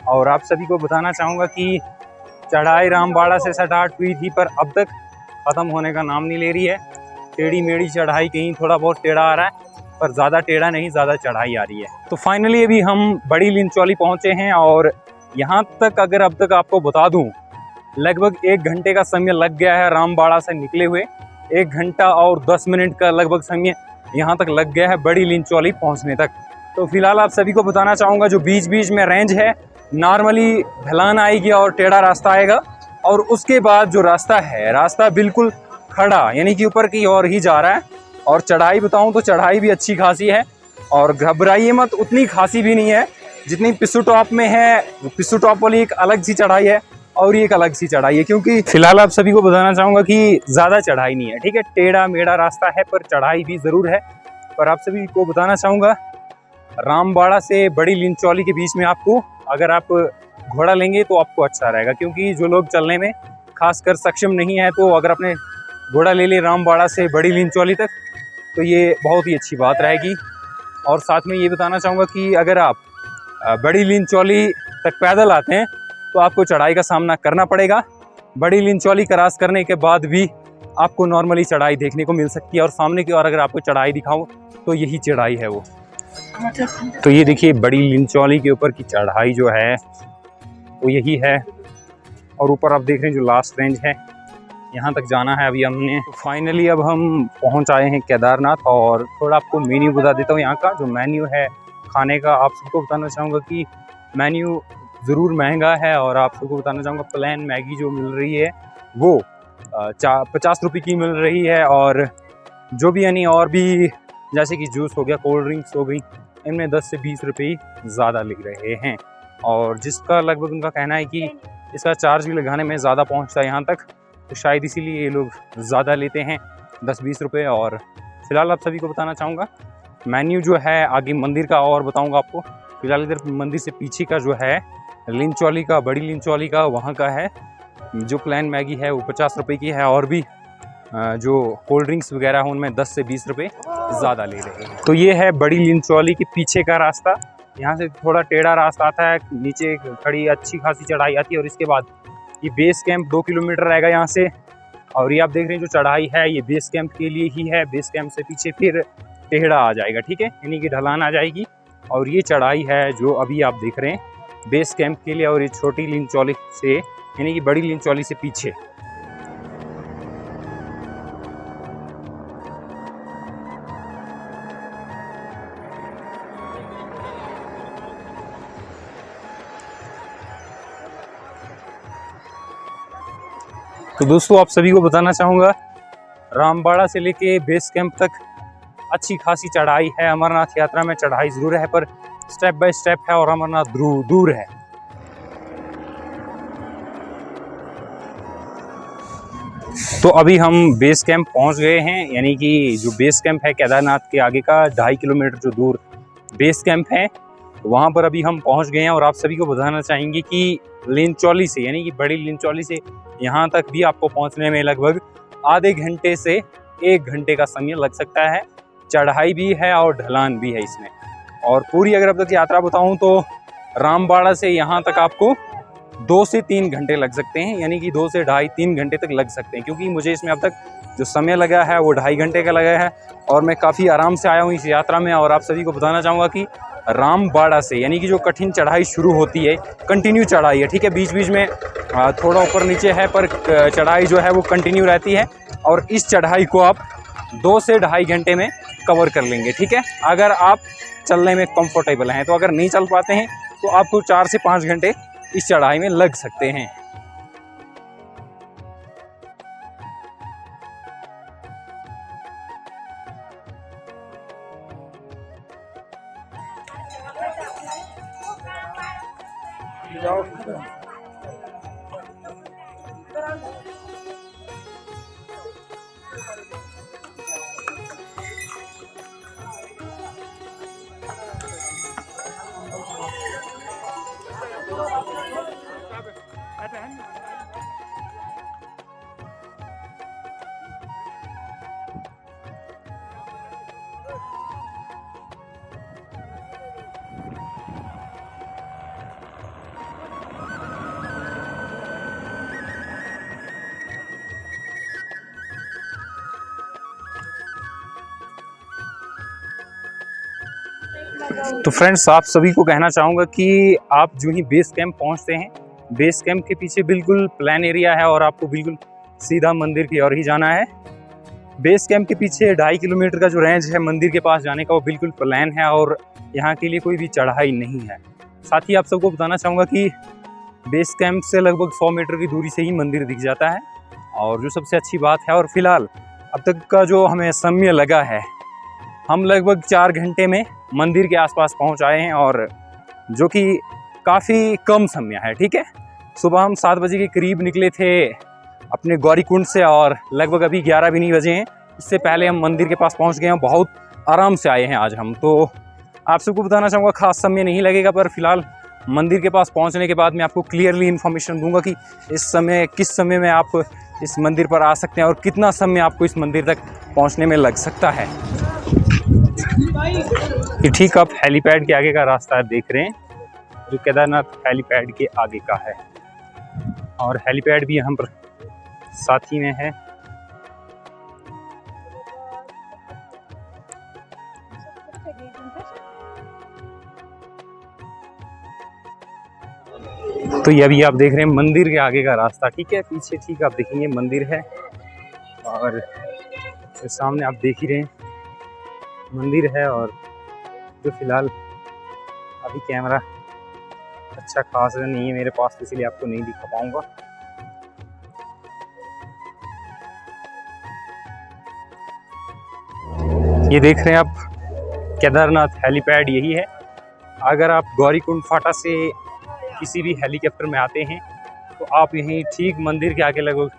और आप सभी को बताना चाहूँगा कि चढ़ाई रामबाड़ा से स्टार्ट हुई थी, पर अब तक ख़त्म होने का नाम नहीं ले रही है। टेढ़ी मेढ़ी चढ़ाई, कहीं थोड़ा बहुत टेढ़ा आ रहा है, पर ज़्यादा टेढ़ा नहीं, ज़्यादा चढ़ाई आ रही है। तो फाइनली अभी हम बड़ी लिंचौली पहुँचे हैं और यहाँ तक अगर अब तक आपको बता दूँ, लगभग 1 घंटे का समय लग गया है रामबाड़ा से निकले हुए। 1 घंटा और 10 मिनट का लगभग समय यहाँ तक लग गया है बड़ी लिंचौली पहुँचने तक। तो फिलहाल आप सभी को बताना चाहूँगा जो बीच बीच में रेंज है, नॉर्मली ढलान आएगी और टेढ़ा रास्ता आएगा, और उसके बाद जो रास्ता है, रास्ता बिल्कुल खड़ा, यानी कि ऊपर की ओर ही जा रहा है। और चढ़ाई बताऊँ तो चढ़ाई भी अच्छी खासी है, और घबराइए मत, उतनी खासी भी नहीं है जितनी पिस्सू टॉप में है। पिस्सू टॉप वाली एक अलग सी चढ़ाई है और ये एक अलग सी चढ़ाई है, क्योंकि फिलहाल आप सभी को बताना चाहूँगा कि ज़्यादा चढ़ाई नहीं है, ठीक है। टेढ़ा मेढ़ा रास्ता है पर चढ़ाई भी ज़रूर है। पर आप सभी को बताना चाहूँगा रामबाड़ा से बड़ी लिंचौली के बीच में आपको, अगर आप घोड़ा लेंगे तो आपको अच्छा रहेगा, क्योंकि जो लोग चलने में खासकर सक्षम नहीं है, तो अगर अपने घोड़ा ले ले रामबाड़ा से बड़ी लिंचौली तक तो ये बहुत ही अच्छी बात रहेगी। और साथ में ये बताना चाहूँगा कि अगर आप बड़ी लिंचौली तक पैदल आते हैं तो आपको चढ़ाई का सामना करना पड़ेगा। बड़ी लिंचौली क्रॉस करने के बाद भी आपको नॉर्मली चढ़ाई देखने को मिल सकती है, और सामने की ओर अगर आपको चढ़ाई दिखाऊं तो यही चढ़ाई है वो। तो ये देखिए बड़ी लिंचौली के ऊपर की चढ़ाई जो है वो यही है, और ऊपर आप देख रहे हैं जो लास्ट रेंज है, यहाँ तक जाना है अभी हमने। तो फाइनली अब हम पहुँच आए हैं केदारनाथ, और थोड़ा आपको मेन्यू बता देता हूँ। यहाँ का जो मेन्यू है खाने का, आप सबको बताना चाहूँगा कि मेन्यू ज़रूर महंगा है, और आप सबको बताना चाहूँगा प्लेन मैगी जो मिल रही है वो 50 रुपये की मिल रही है। और जो भी यानी और भी जैसे कि जूस हो गया, कोल्ड ड्रिंक्स हो गई, इनमें 10 से 20 रुपये ज़्यादा लिख रहे हैं। और जिसका लगभग उनका कहना है कि इसका चार्ज भी लगाने में ज़्यादा पहुँचता है यहाँ तक, तो शायद इसीलिए ये लोग ज़्यादा लेते हैं 10-20 रुपये। और फिलहाल आप सभी को बताना चाहूँगा मेन्यू जो है आगे मंदिर का और बताऊँगा आपको। फिलहाल इधर मंदिर से पीछे का जो है लिंचौली का, बड़ी लिंचौली का, वहाँ का है जो प्लेन मैगी है वो 50 रुपये की है, और भी जो कोल्ड ड्रिंक्स वगैरह हैं उनमें 10 से 20 रुपये ज़्यादा ले रहे हैं। तो ये है बड़ी लिंचौली के पीछे का रास्ता। यहाँ से थोड़ा टेढ़ा रास्ता आता है, नीचे खड़ी अच्छी खासी चढ़ाई आती है, और इसके बाद ये बेस कैंप 2 किलोमीटर रहेगा यहाँ से। और ये आप देख रहे हैं जो चढ़ाई है ये बेस कैंप के लिए ही है। बेस कैंप से पीछे फिर टेढ़ा आ जाएगा, ठीक है, यानी कि ढलान आ जाएगी। और ये चढ़ाई है जो अभी आप देख रहे हैं बेस कैंप के लिए, और ये छोटी लिंचौली से यानी कि बड़ी लिंचौली से पीछे। तो दोस्तों आप सभी को बताना चाहूँगा रामबाड़ा से लेके बेस कैंप तक अच्छी खासी चढ़ाई है। अमरनाथ यात्रा में चढ़ाई ज़रूर है, पर स्टेप बाय स्टेप है, और अमरनाथ दूर है। तो अभी हम बेस कैंप पहुंच गए हैं, यानी कि जो बेस कैंप है केदारनाथ के आगे का 2.5 किलोमीटर जो दूर बेस कैंप है, वहां पर अभी हम पहुंच गए हैं। और आप सभी को बताना चाहेंगे कि लिंचौली से यानी कि बड़ी लिंचौली से यहाँ तक भी आपको पहुंचने में लगभग आधे घंटे से 1 घंटे का समय लग सकता है। चढ़ाई भी है और ढलान भी है इसमें। और पूरी अगर अब तक यात्रा बताऊं तो रामबाड़ा से यहाँ तक आपको 2 से 3 घंटे लग सकते हैं, यानी कि 2 से 2.5-3 घंटे तक लग सकते हैं, क्योंकि मुझे इसमें अब तक जो समय लगा है वो 2.5 घंटे का लगा है और मैं काफ़ी आराम से आया हूँ इस यात्रा में। और आप सभी को बताना चाहूँगा कि रामबाड़ा से यानी कि जो कठिन चढ़ाई शुरू होती है, कंटिन्यू चढ़ाई है, ठीक है, बीच बीच में थोड़ा ऊपर नीचे है पर चढ़ाई जो है वो कंटिन्यू रहती है। और इस चढ़ाई को आप 2 से 2.5 घंटे में कवर कर लेंगे, ठीक है, अगर आप चलने में कंफर्टेबल हैं। तो अगर नहीं चल पाते हैं तो आपको 4 से 5 घंटे इस चढ़ाई में लग सकते हैं। तो फ्रेंड्स, आप सभी को कहना चाहूँगा कि आप जो ही बेस कैंप पहुँचते हैं, बेस कैंप के पीछे बिल्कुल प्लान एरिया है और आपको बिल्कुल सीधा मंदिर की ओर ही जाना है। बेस कैंप के पीछे 2.5 किलोमीटर का जो रेंज है मंदिर के पास जाने का, वो बिल्कुल प्लान है और यहाँ के लिए कोई भी चढ़ाई नहीं है। साथ ही आप सबको बताना चाहूँगा कि बेस कैंप से लगभग 100 मीटर की दूरी से ही मंदिर दिख जाता है। और जो सबसे अच्छी बात है, और फिलहाल अब तक का जो हमें समय लगा है, हम लगभग 4 घंटे में मंदिर के आसपास पहुंच आए हैं और जो कि काफ़ी कम समय है, ठीक है। सुबह हम 7 बजे के करीब निकले थे अपने गौरीकुंड से और लगभग अभी 11 भी नहीं बजे हैं। इससे पहले हम मंदिर के पास पहुंच गए हैं, बहुत आराम से आए हैं आज हम। तो आप सबको बताना चाहूँगा खास समय नहीं लगेगा, पर फिलहाल मंदिर के पास पहुंचने के बाद मैं आपको क्लियरली इन्फॉर्मेशन दूंगा कि इस समय किस समय में आप इस मंदिर पर आ सकते हैं और कितना समय आपको इस मंदिर तक पहुंचने में लग सकता है। ये ठीक आप हेलीपैड के आगे का रास्ता देख रहे हैं, जो केदारनाथ हेलीपैड के आगे का है और हेलीपैड भी यहाँ पर साथ ही में है। तो ये अभी आप देख रहे हैं मंदिर के आगे का रास्ता, ठीक है, पीछे ठीक आप देखेंगे मंदिर है और सामने आप देख ही रहे हैं मंदिर है। और जो फिलहाल अभी कैमरा अच्छा खास नहीं है मेरे पास, तो इसलिए आपको नहीं दिखा पाऊंगा। ये देख रहे हैं आप केदारनाथ हेलीपैड यही है। अगर आप गौरीकुंड फाटा से किसी भी हेलीकॉप्टर में आते हैं तो आप यहीं ठीक मंदिर के आगे लगभग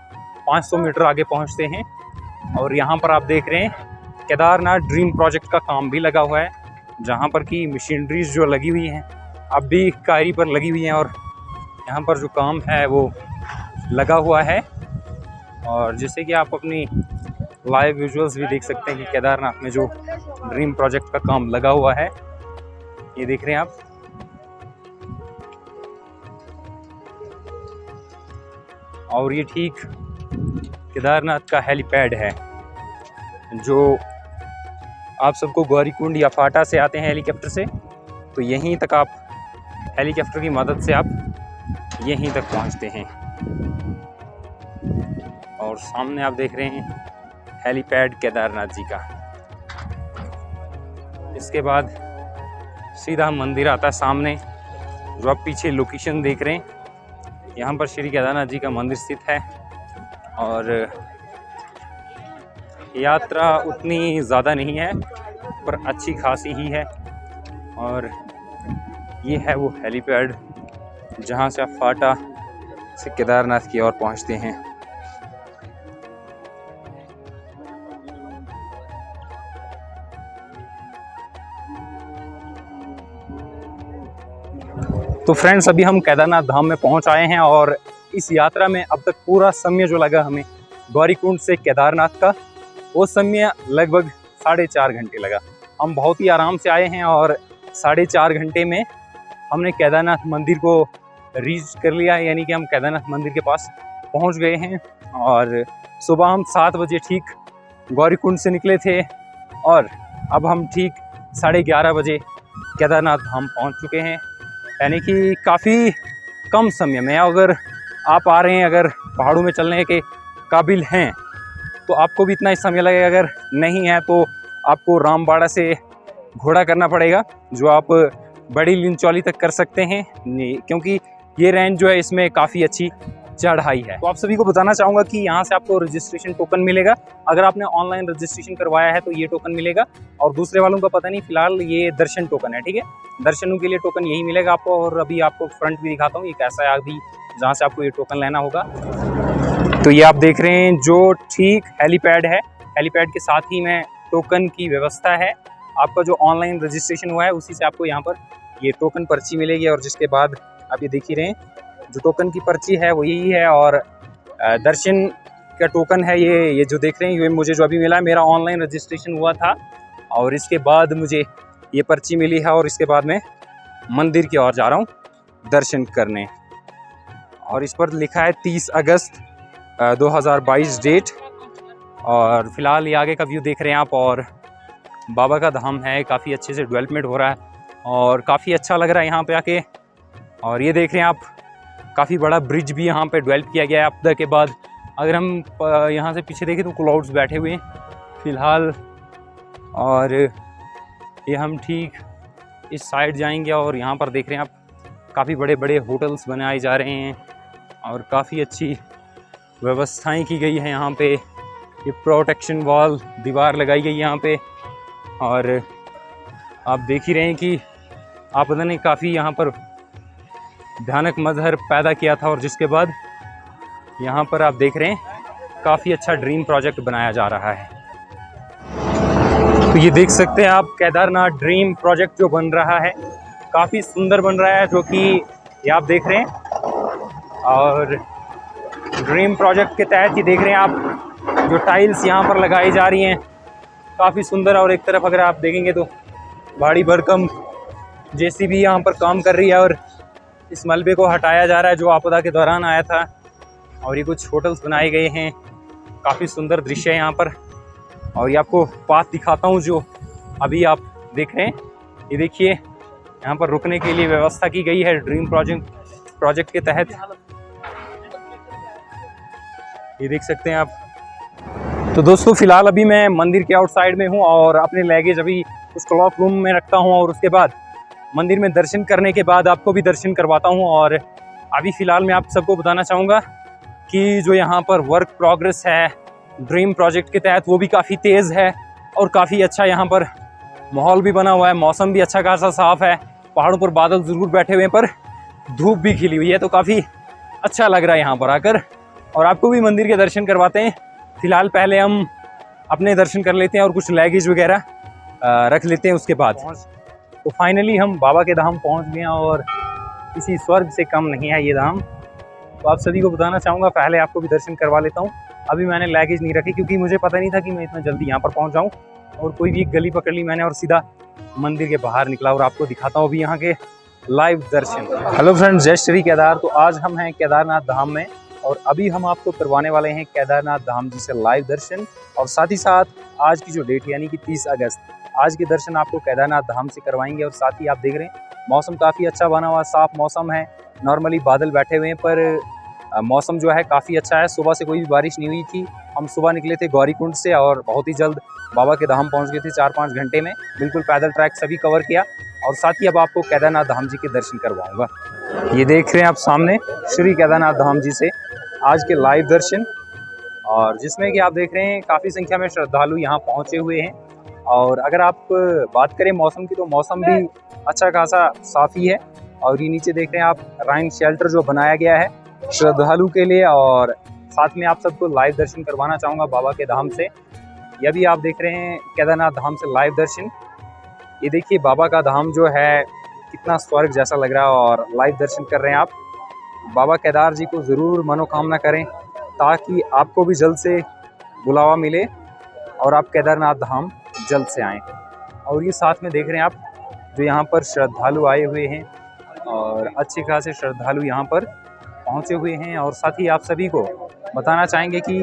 500 मीटर आगे पहुंचते हैं और यहाँ पर आप देख रहे हैं केदारनाथ ड्रीम प्रोजेक्ट का काम भी लगा हुआ है, जहाँ पर की मशीनरीज जो लगी हुई हैं अब भी कार्य पर लगी हुई हैं और यहाँ पर जो काम है वो लगा हुआ है। और जैसे कि आप अपनी लाइव विजुअल्स भी देख सकते हैं कि केदारनाथ में जो ड्रीम प्रोजेक्ट का काम लगा हुआ है, ये देख रहे हैं आप। और ये ठीक केदारनाथ का हेलीपैड है, जो आप सबको गौरीकुंड या फाटा से आते हैं हेलीकॉप्टर से, तो यहीं तक आप हेलीकॉप्टर की मदद से आप यहीं तक पहुंचते हैं। और सामने आप देख रहे हैं हेलीपैड केदारनाथ जी का। इसके बाद सीधा मंदिर आता है सामने, जो आप पीछे लोकेशन देख रहे हैं, यहाँ पर श्री केदारनाथ जी का मंदिर स्थित है। और यात्रा उतनी ज़्यादा नहीं है पर अच्छी खासी ही है। और ये है वो हेलीपैड जहाँ से आप फाटा से केदारनाथ की ओर पहुँचते हैं। तो फ्रेंड्स, अभी हम केदारनाथ धाम में पहुंच आए हैं और इस यात्रा में अब तक पूरा समय जो लगा हमें गौरीकुंड से केदारनाथ का, वो समय लगभग 4.5 घंटे लगा। हम बहुत ही आराम से आए हैं और 4.5 घंटे में हमने केदारनाथ मंदिर को रीच कर लिया है, यानी कि हम केदारनाथ मंदिर के पास पहुंच गए हैं। और सुबह हम 7 बजे ठीक गौरीकुंड से निकले थे और अब हम ठीक 11:30 बजे केदारनाथ धाम पहुंच चुके हैं। यानी कि काफ़ी कम समय में अगर आप आ रहे हैं, अगर पहाड़ों में चलने के काबिल हैं तो आपको भी इतना ही समय लगेगा। अगर नहीं है तो आपको रामबाड़ा से घोड़ा करना पड़ेगा, जो आप बड़ी लिंचौली तक कर सकते हैं, क्योंकि ये रेंज जो है इसमें काफ़ी अच्छी चढ़ाई है। तो आप सभी को बताना चाहूँगा कि यहाँ से आपको रजिस्ट्रेशन टोकन मिलेगा। अगर आपने ऑनलाइन रजिस्ट्रेशन करवाया है तो ये टोकन मिलेगा, और दूसरे वालों का पता नहीं। फिलहाल ये दर्शन टोकन है, ठीक है। दर्शनों के लिए टोकन यही मिलेगा आपको। और अभी आपको फ्रंट भी दिखाता हूँ ये कैसा है अभी, जहाँ से आपको ये टोकन लेना होगा। तो ये आप देख रहे हैं जो ठीक हेलीपैड है, हेलीपैड के साथ ही में टोकन की व्यवस्था है। आपका जो ऑनलाइन रजिस्ट्रेशन हुआ है उसी से आपको यहाँ पर ये टोकन पर्ची मिलेगी, और जिसके बाद आप ये देख ही रहे हैं जो टोकन की पर्ची है वो यही है। और दर्शन का टोकन है ये जो देख रहे हैं, ये मुझे जो अभी मिला है, मेरा ऑनलाइन रजिस्ट्रेशन हुआ था और इसके बाद मुझे ये पर्ची मिली है। और इसके बाद मैं मंदिर की ओर जा रहा हूँ दर्शन करने, और इस पर लिखा है 30 अगस्त 2022 डेट। और फिलहाल ये आगे का व्यू देख रहे हैं आप, और बाबा का धाम है, काफ़ी अच्छे से डेवलपमेंट हो रहा है और काफ़ी अच्छा लग रहा है यहाँ पे आके। और ये देख रहे हैं आप, काफ़ी बड़ा ब्रिज भी यहाँ पे डेवलप किया गया है आपदा के बाद। अगर हम यहाँ से पीछे देखें तो क्लाउड्स बैठे हुए हैं फिलहाल, और ये हम ठीक इस साइड जाएंगे और यहाँ पर देख रहे हैं आप काफ़ी बड़े बड़े होटल्स बनाए जा रहे हैं और काफ़ी अच्छी व्यवस्थाएं की गई है यहाँ पे। ये प्रोटेक्शन वॉल दीवार लगाई गई यहाँ पे, और आप देख ही रहे हैं कि आपदा ने काफ़ी यहाँ पर भयानक मंजर पैदा किया था, और जिसके बाद यहाँ पर आप देख रहे हैं काफ़ी अच्छा ड्रीम प्रोजेक्ट बनाया जा रहा है। तो ये देख सकते हैं आप केदारनाथ ड्रीम प्रोजेक्ट जो बन रहा है, काफ़ी सुंदर बन रहा है, जो कि ये आप देख रहे हैं। और ड्रीम प्रोजेक्ट के तहत ही देख रहे हैं आप जो टाइल्स यहाँ पर लगाई जा रही हैं, काफ़ी सुंदर। और एक तरफ अगर आप देखेंगे तो भारी भरकम जेसीबी यहाँ पर काम कर रही है और इस मलबे को हटाया जा रहा है जो आपदा के दौरान आया था। और ये कुछ होटल्स बनाए गए हैं, काफ़ी सुंदर दृश्य है यहाँ पर। और ये आपको पाथ दिखाता हूँ जो अभी आप देख रहे हैं। ये देखिए यहाँ पर रुकने के लिए व्यवस्था की गई है ड्रीम प्रोजेक्ट के तहत, ये देख सकते हैं आप। तो दोस्तों फिलहाल अभी मैं मंदिर के आउटसाइड में हूँ और अपने लगेज अभी उस क्लॉक रूम में रखता हूँ, और उसके बाद मंदिर में दर्शन करने के बाद आपको भी दर्शन करवाता हूँ। और अभी फ़िलहाल मैं आप सबको बताना चाहूँगा कि जो यहाँ पर वर्क प्रोग्रेस है ड्रीम प्रोजेक्ट के तहत, वो भी काफ़ी तेज़ है और काफ़ी अच्छा यहाँ पर माहौल भी बना हुआ है। मौसम भी अच्छा खासा साफ़ है, पहाड़ों पर बादल ज़रूर बैठे हुए हैं पर धूप भी खिली हुई है, तो काफ़ी अच्छा लग रहा है यहाँ पर आकर। और आपको भी मंदिर के दर्शन करवाते हैं। फ़िलहाल पहले हम अपने दर्शन कर लेते हैं और कुछ लगेज वगैरह रख लेते हैं उसके बाद। तो फाइनली हम बाबा के धाम पहुंच गए हैं, और किसी स्वर्ग से कम नहीं है ये धाम। तो आप सभी को बताना चाहूँगा, पहले आपको भी दर्शन करवा लेता हूँ। अभी मैंने लगेज नहीं रखी क्योंकि मुझे पता नहीं था कि मैं इतना जल्दी यहाँ पर पहुँच जाऊँ, और कोई भी एक गली पकड़ ली मैंने और सीधा मंदिर के बाहर निकला। और आपको दिखाता हूँ अभी यहाँ के लाइव दर्शन। हेलो फ्रेंड्स, जय श्री केदार। तो आज हम हैं केदारनाथ धाम में, और अभी हम आपको करवाने वाले हैं केदारनाथ धाम जी से लाइव दर्शन। और साथ ही साथ आज की जो डेट यानी कि 30 अगस्त, आज के दर्शन आपको केदारनाथ धाम से करवाएंगे। और साथ ही आप देख रहे हैं मौसम काफ़ी अच्छा बना हुआ, साफ मौसम है। नॉर्मली बादल बैठे हुए हैं पर मौसम जो है काफ़ी अच्छा है। सुबह से कोई भी बारिश नहीं हुई थी। हम सुबह निकले थे गौरीकुंड से और बहुत ही जल्द बाबा के धाम पहुंच गए थे, 4-5 घंटे में। बिल्कुल पैदल ट्रैक सभी कवर किया, और साथ ही अब आपको केदारनाथ धाम जी के दर्शन करवाऊंगा। ये देख रहे हैं आप सामने श्री केदारनाथ धाम जी से आज के लाइव दर्शन, और जिसमें कि आप देख रहे हैं काफ़ी संख्या में श्रद्धालु यहाँ पहुँचे हुए हैं। और अगर आप बात करें मौसम की, तो मौसम भी अच्छा खासा साफ़ी है। और ये नीचे देख रहे हैं आप राइन शेल्टर जो बनाया गया है श्रद्धालु के लिए, और साथ में आप सबको लाइव दर्शन करवाना चाहूँगा बाबा के धाम से। यह भी आप देख रहे हैं केदारनाथ धाम से लाइव दर्शन। ये देखिए बाबा का धाम जो है कितना स्वर्ग जैसा लग रहा है, और लाइव दर्शन कर रहे हैं आप। बाबा केदार जी को ज़रूर मनोकामना करें ताकि आपको भी जल्द से बुलावा मिले और आप केदारनाथ धाम जल्द से आएँ। और ये साथ में देख रहे हैं आप जो यहाँ पर श्रद्धालु आए हुए हैं, और अच्छे खासे श्रद्धालु यहाँ पर पहुँचे हुए हैं। और साथ ही आप सभी को बताना चाहेंगे कि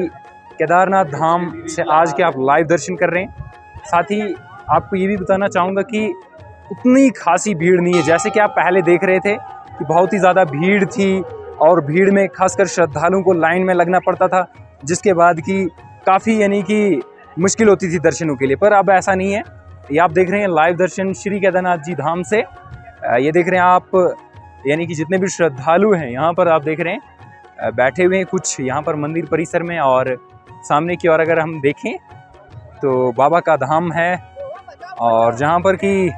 केदारनाथ धाम से आज के आप लाइव दर्शन कर रहे हैं। साथ ही आपको ये भी बताना चाहूँगा कि उतनी खासी भीड़ नहीं है जैसे कि आप पहले देख रहे थे कि बहुत ही ज़्यादा भीड़ थी और भीड़ में खासकर श्रद्धालुओं को लाइन में लगना पड़ता था, जिसके बाद कि काफ़ी यानी कि मुश्किल होती थी दर्शनों के लिए। पर अब ऐसा नहीं है। ये आप देख रहे हैं लाइव दर्शन श्री केदारनाथ जी धाम से। ये देख रहे हैं आप, यानी कि जितने भी श्रद्धालु हैं यहाँ पर आप देख रहे हैं बैठे हुए हैं कुछ यहाँ पर मंदिर परिसर में, और सामने की ओर अगर हम देखें तो बाबा का धाम है, और जहाँ पर कि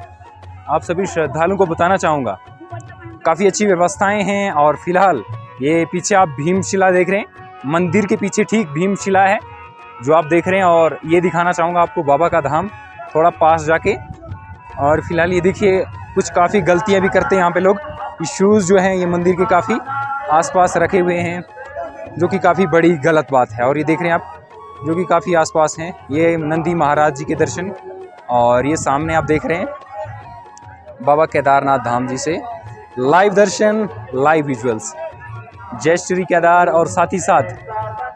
आप सभी श्रद्धालुओं को बताना चाहूँगा काफ़ी अच्छी व्यवस्थाएं हैं। और फिलहाल ये पीछे आप भीमशिला देख रहे हैं, मंदिर के पीछे ठीक भीमशिला है जो आप देख रहे हैं। और ये दिखाना चाहूँगा आपको बाबा का धाम थोड़ा पास जाके। और फिलहाल ये देखिए कुछ काफ़ी गलतियाँ भी करते हैं यहाँ पे लोग। ये शूज़ जो हैं ये मंदिर के काफ़ी आसपास रखे हुए हैं, जो कि काफ़ी बड़ी गलत बात है। और ये देख रहे हैं आप जो कि काफ़ी आसपास हैं, ये नंदी महाराज जी के दर्शन। और ये सामने आप देख रहे हैं बाबा केदारनाथ धाम जी से लाइव दर्शन, लाइव विजुअल्स। जय श्री केदार। और साथ ही साथ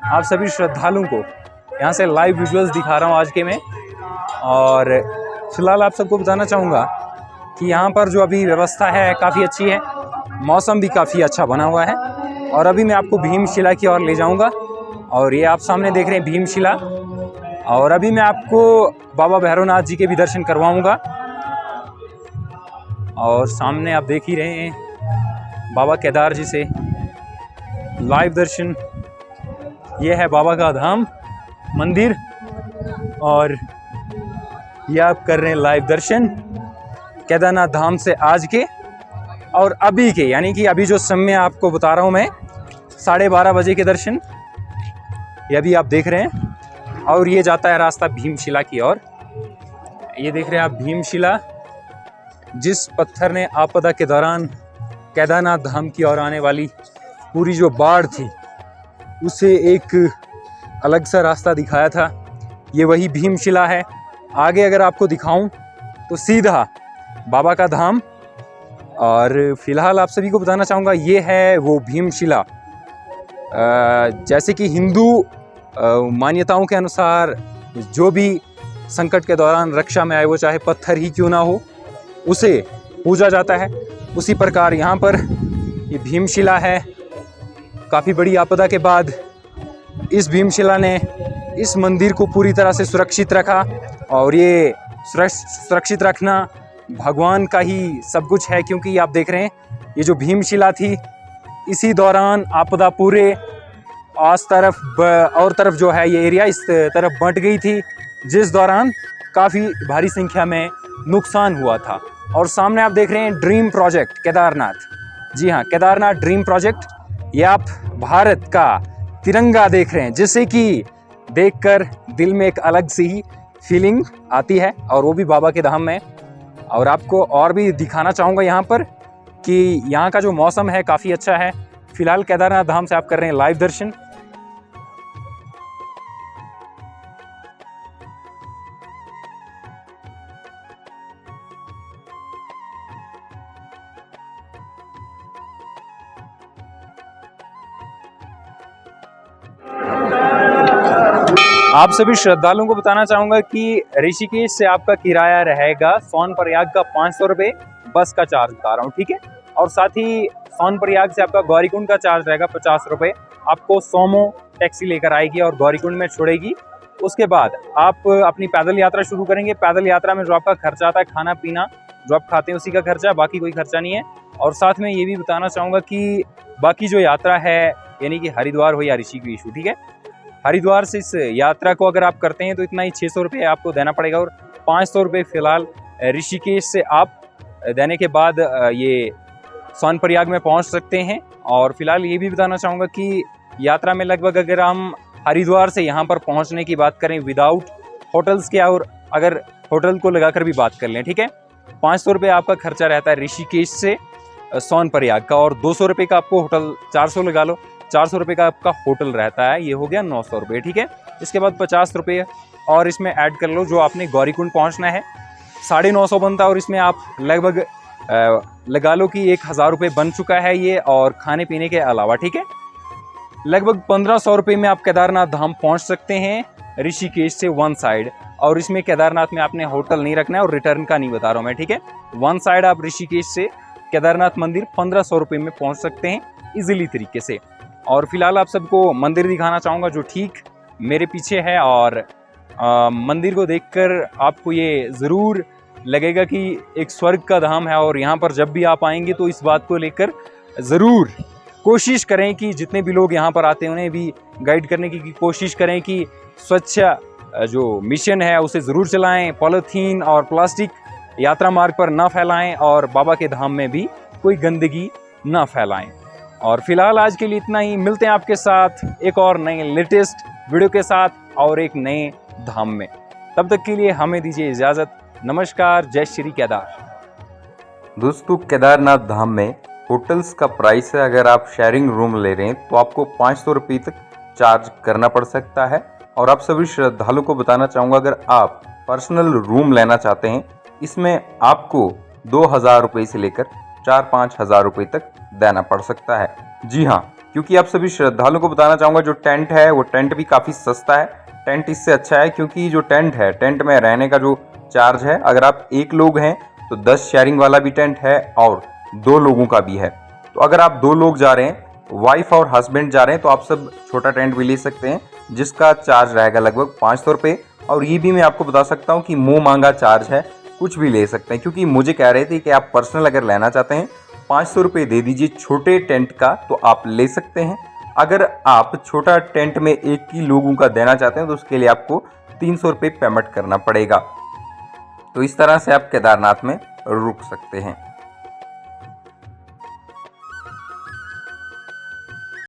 आप सभी श्रद्धालुओं को यहाँ से लाइव विजुअल्स दिखा रहा हूँ आज के में। और फिलहाल आप सबको बताना चाहूँगा कि यहाँ पर जो अभी व्यवस्था है काफ़ी अच्छी है, मौसम भी काफ़ी अच्छा बना हुआ है। और अभी मैं आपको भीमशिला की ओर ले जाऊँगा, और ये आप सामने देख रहे हैं भीमशिला। और अभी मैं आपको बाबा भैरवनाथ जी के भी दर्शन करवाऊँगा। और सामने आप देख ही रहे हैं बाबा केदार जी से लाइव दर्शन। ये है बाबा का धाम मंदिर, और ये आप कर रहे हैं लाइव दर्शन केदारनाथ धाम से आज के और अभी के, यानी कि अभी जो समय आपको बता रहा हूँ मैं 12:30 बजे के दर्शन ये अभी आप देख रहे हैं। और ये जाता है रास्ता भीमशिला की ओर। ये देख रहे हैं आप भीमशिला, जिस पत्थर ने आपदा के दौरान केदारनाथ धाम की ओर आने वाली पूरी जो बाढ़ थी उसे एक अलग सा रास्ता दिखाया था, ये वही भीमशिला है। आगे अगर आपको दिखाऊं तो सीधा बाबा का धाम। और फिलहाल आप सभी को बताना चाहूँगा ये है वो भीमशिला। जैसे कि हिंदू मान्यताओं के अनुसार जो भी संकट के दौरान रक्षा में आए, वो चाहे पत्थर ही क्यों ना हो, उसे पूजा जाता है। उसी प्रकार यहाँ पर ये भीमशिला है। काफ़ी बड़ी आपदा के बाद इस भीमशिला ने इस मंदिर को पूरी तरह से सुरक्षित रखा, और ये सुरक्षित रखना भगवान का ही सब कुछ है। क्योंकि आप देख रहे हैं ये जो भीमशिला थी, इसी दौरान आपदा पूरे आस तरफ और तरफ जो है ये एरिया इस तरफ बंट गई थी, जिस दौरान काफ़ी भारी संख्या में नुकसान हुआ था। और सामने आप देख रहे हैं ड्रीम प्रोजेक्ट केदारनाथ। जी हाँ, केदारनाथ ड्रीम प्रोजेक्ट। ये आप भारत का तिरंगा देख रहे हैं, जिसे कि देखकर दिल में एक अलग सी ही फीलिंग आती है, और वो भी बाबा के धाम में। और आपको और भी दिखाना चाहूँगा यहाँ पर कि यहाँ का जो मौसम है काफ़ी अच्छा है। फिलहाल केदारनाथ धाम से आप कर रहे हैं लाइव दर्शन। आप सभी श्रद्धालुओं को बताना चाहूँगा कि ऋषिकेश से आपका किराया रहेगा सोनप्रयाग का 500 रुपये, बस का चार्ज बता रहा हूँ, ठीक है। और साथ ही सोनप्रयाग से आपका गौरीकुंड का चार्ज रहेगा 50 रुपये। आपको सोमो टैक्सी लेकर आएगी और गौरीकुंड में छोड़ेगी। उसके बाद आप अपनी पैदल यात्रा शुरू करेंगे। पैदल यात्रा में जो आपका खर्चा आता है, खाना पीना जो आप खाते हैं उसी का खर्चा, बाकी कोई खर्चा नहीं है। और साथ में ये भी बताना चाहूँगा कि बाकी जो यात्रा है, यानी कि हरिद्वार हो या ऋषिकेश हो, ठीक है, हरिद्वार से इस यात्रा को अगर आप करते हैं तो इतना ही 600 रुपये आपको देना पड़ेगा, और 500 रुपये फिलहाल ऋषिकेश से आप देने के बाद ये सोनप्रयाग में पहुंच सकते हैं। और फिलहाल ये भी बताना चाहूँगा कि यात्रा में लगभग अगर हम हरिद्वार से यहाँ पर पहुँचने की बात करें विदाउट होटल्स के, और अगर होटल को लगाकर भी बात कर लें, ठीक है, 500 रुपये आपका खर्चा रहता है ऋषिकेश से सोनप्रयाग का, और 200 रुपये का आपको होटल, 400 लगा लो, 400 रुपये का आपका होटल रहता है। ये हो गया 900 रुपये, ठीक है। इसके बाद 50 रुपये और इसमें ऐड कर लो जो आपने गौरीकुंड पहुंचना है, 950 बनता है। और इसमें आप लगभग लगा लो कि 1000 रुपये बन चुका है ये, और खाने पीने के अलावा, ठीक है। लगभग 1500 रुपये में आप केदारनाथ धाम पहुंच सकते हैं ऋषिकेश से वन साइड। और इसमें केदारनाथ में आपने होटल नहीं रखना है और रिटर्न का नहीं बता रहा हूँ मैं, ठीक है। वन साइड आप ऋषिकेश से केदारनाथ मंदिर 1500 रुपये में पहुंच सकते हैं इजीली तरीके से। और फिलहाल आप सबको मंदिर दिखाना चाहूँगा जो ठीक मेरे पीछे है। और मंदिर को देखकर आपको ये ज़रूर लगेगा कि एक स्वर्ग का धाम है। और यहाँ पर जब भी आप आएंगे तो इस बात को लेकर ज़रूर कोशिश करें कि जितने भी लोग यहाँ पर आते हैं उन्हें भी गाइड करने की कोशिश करें कि स्वच्छ जो मिशन है उसे ज़रूर चलाएं, पॉलीथीन और प्लास्टिक यात्रा मार्ग पर ना फैलाएं और बाबा के धाम में भी कोई गंदगी ना फैलाएं। और फिलहाल आज के लिए इतना ही। मिलते हैं आपके साथ एक और नए लेटेस्ट वीडियो के साथ और एक नए धाम में। तब तक के लिए हमें दीजिए इजाज़त। नमस्कार, जय श्री केदार। दोस्तों, केदारनाथ धाम में होटल्स का प्राइस है, अगर आप शेयरिंग रूम ले रहे हैं तो आपको 500 रुपये तक चार्ज करना पड़ सकता है। और आप सभी श्रद्धालुओं को बताना चाहूँगा, अगर आप पर्सनल रूम लेना चाहते हैं इसमें आपको 2000 रुपये से लेकर 4-5 हज़ार रुपये तक देना पड़ सकता है। जी हाँ, क्योंकि आप सभी श्रद्धालुओं को बताना चाहूँगा जो टेंट है वो टेंट भी काफ़ी सस्ता है। टेंट इससे अच्छा है क्योंकि जो टेंट है, टेंट में रहने का जो चार्ज है, अगर आप एक लोग हैं तो 10 शेयरिंग वाला भी टेंट है और 2 लोगों का भी है। तो अगर आप 2 लोग जा रहे हैं, वाइफ और हस्बैंड जा रहे हैं, तो आप सब छोटा टेंट भी ले सकते हैं जिसका चार्ज रहेगा लगभग 500 रुपये। और ये भी मैं आपको बता सकता हूँ कि मुँह मांगा चार्ज है, कुछ भी ले सकते हैं। क्योंकि मुझे कह रहे थे कि आप पर्सनल अगर लेना चाहते हैं 500 रुपये दे दीजिए छोटे टेंट का, तो आप ले सकते हैं। अगर आप छोटा टेंट में एक ही लोगों का देना चाहते हैं तो उसके लिए आपको 300 रुपये पेमेंट करना पड़ेगा। तो इस तरह से आप केदारनाथ में रुक सकते हैं।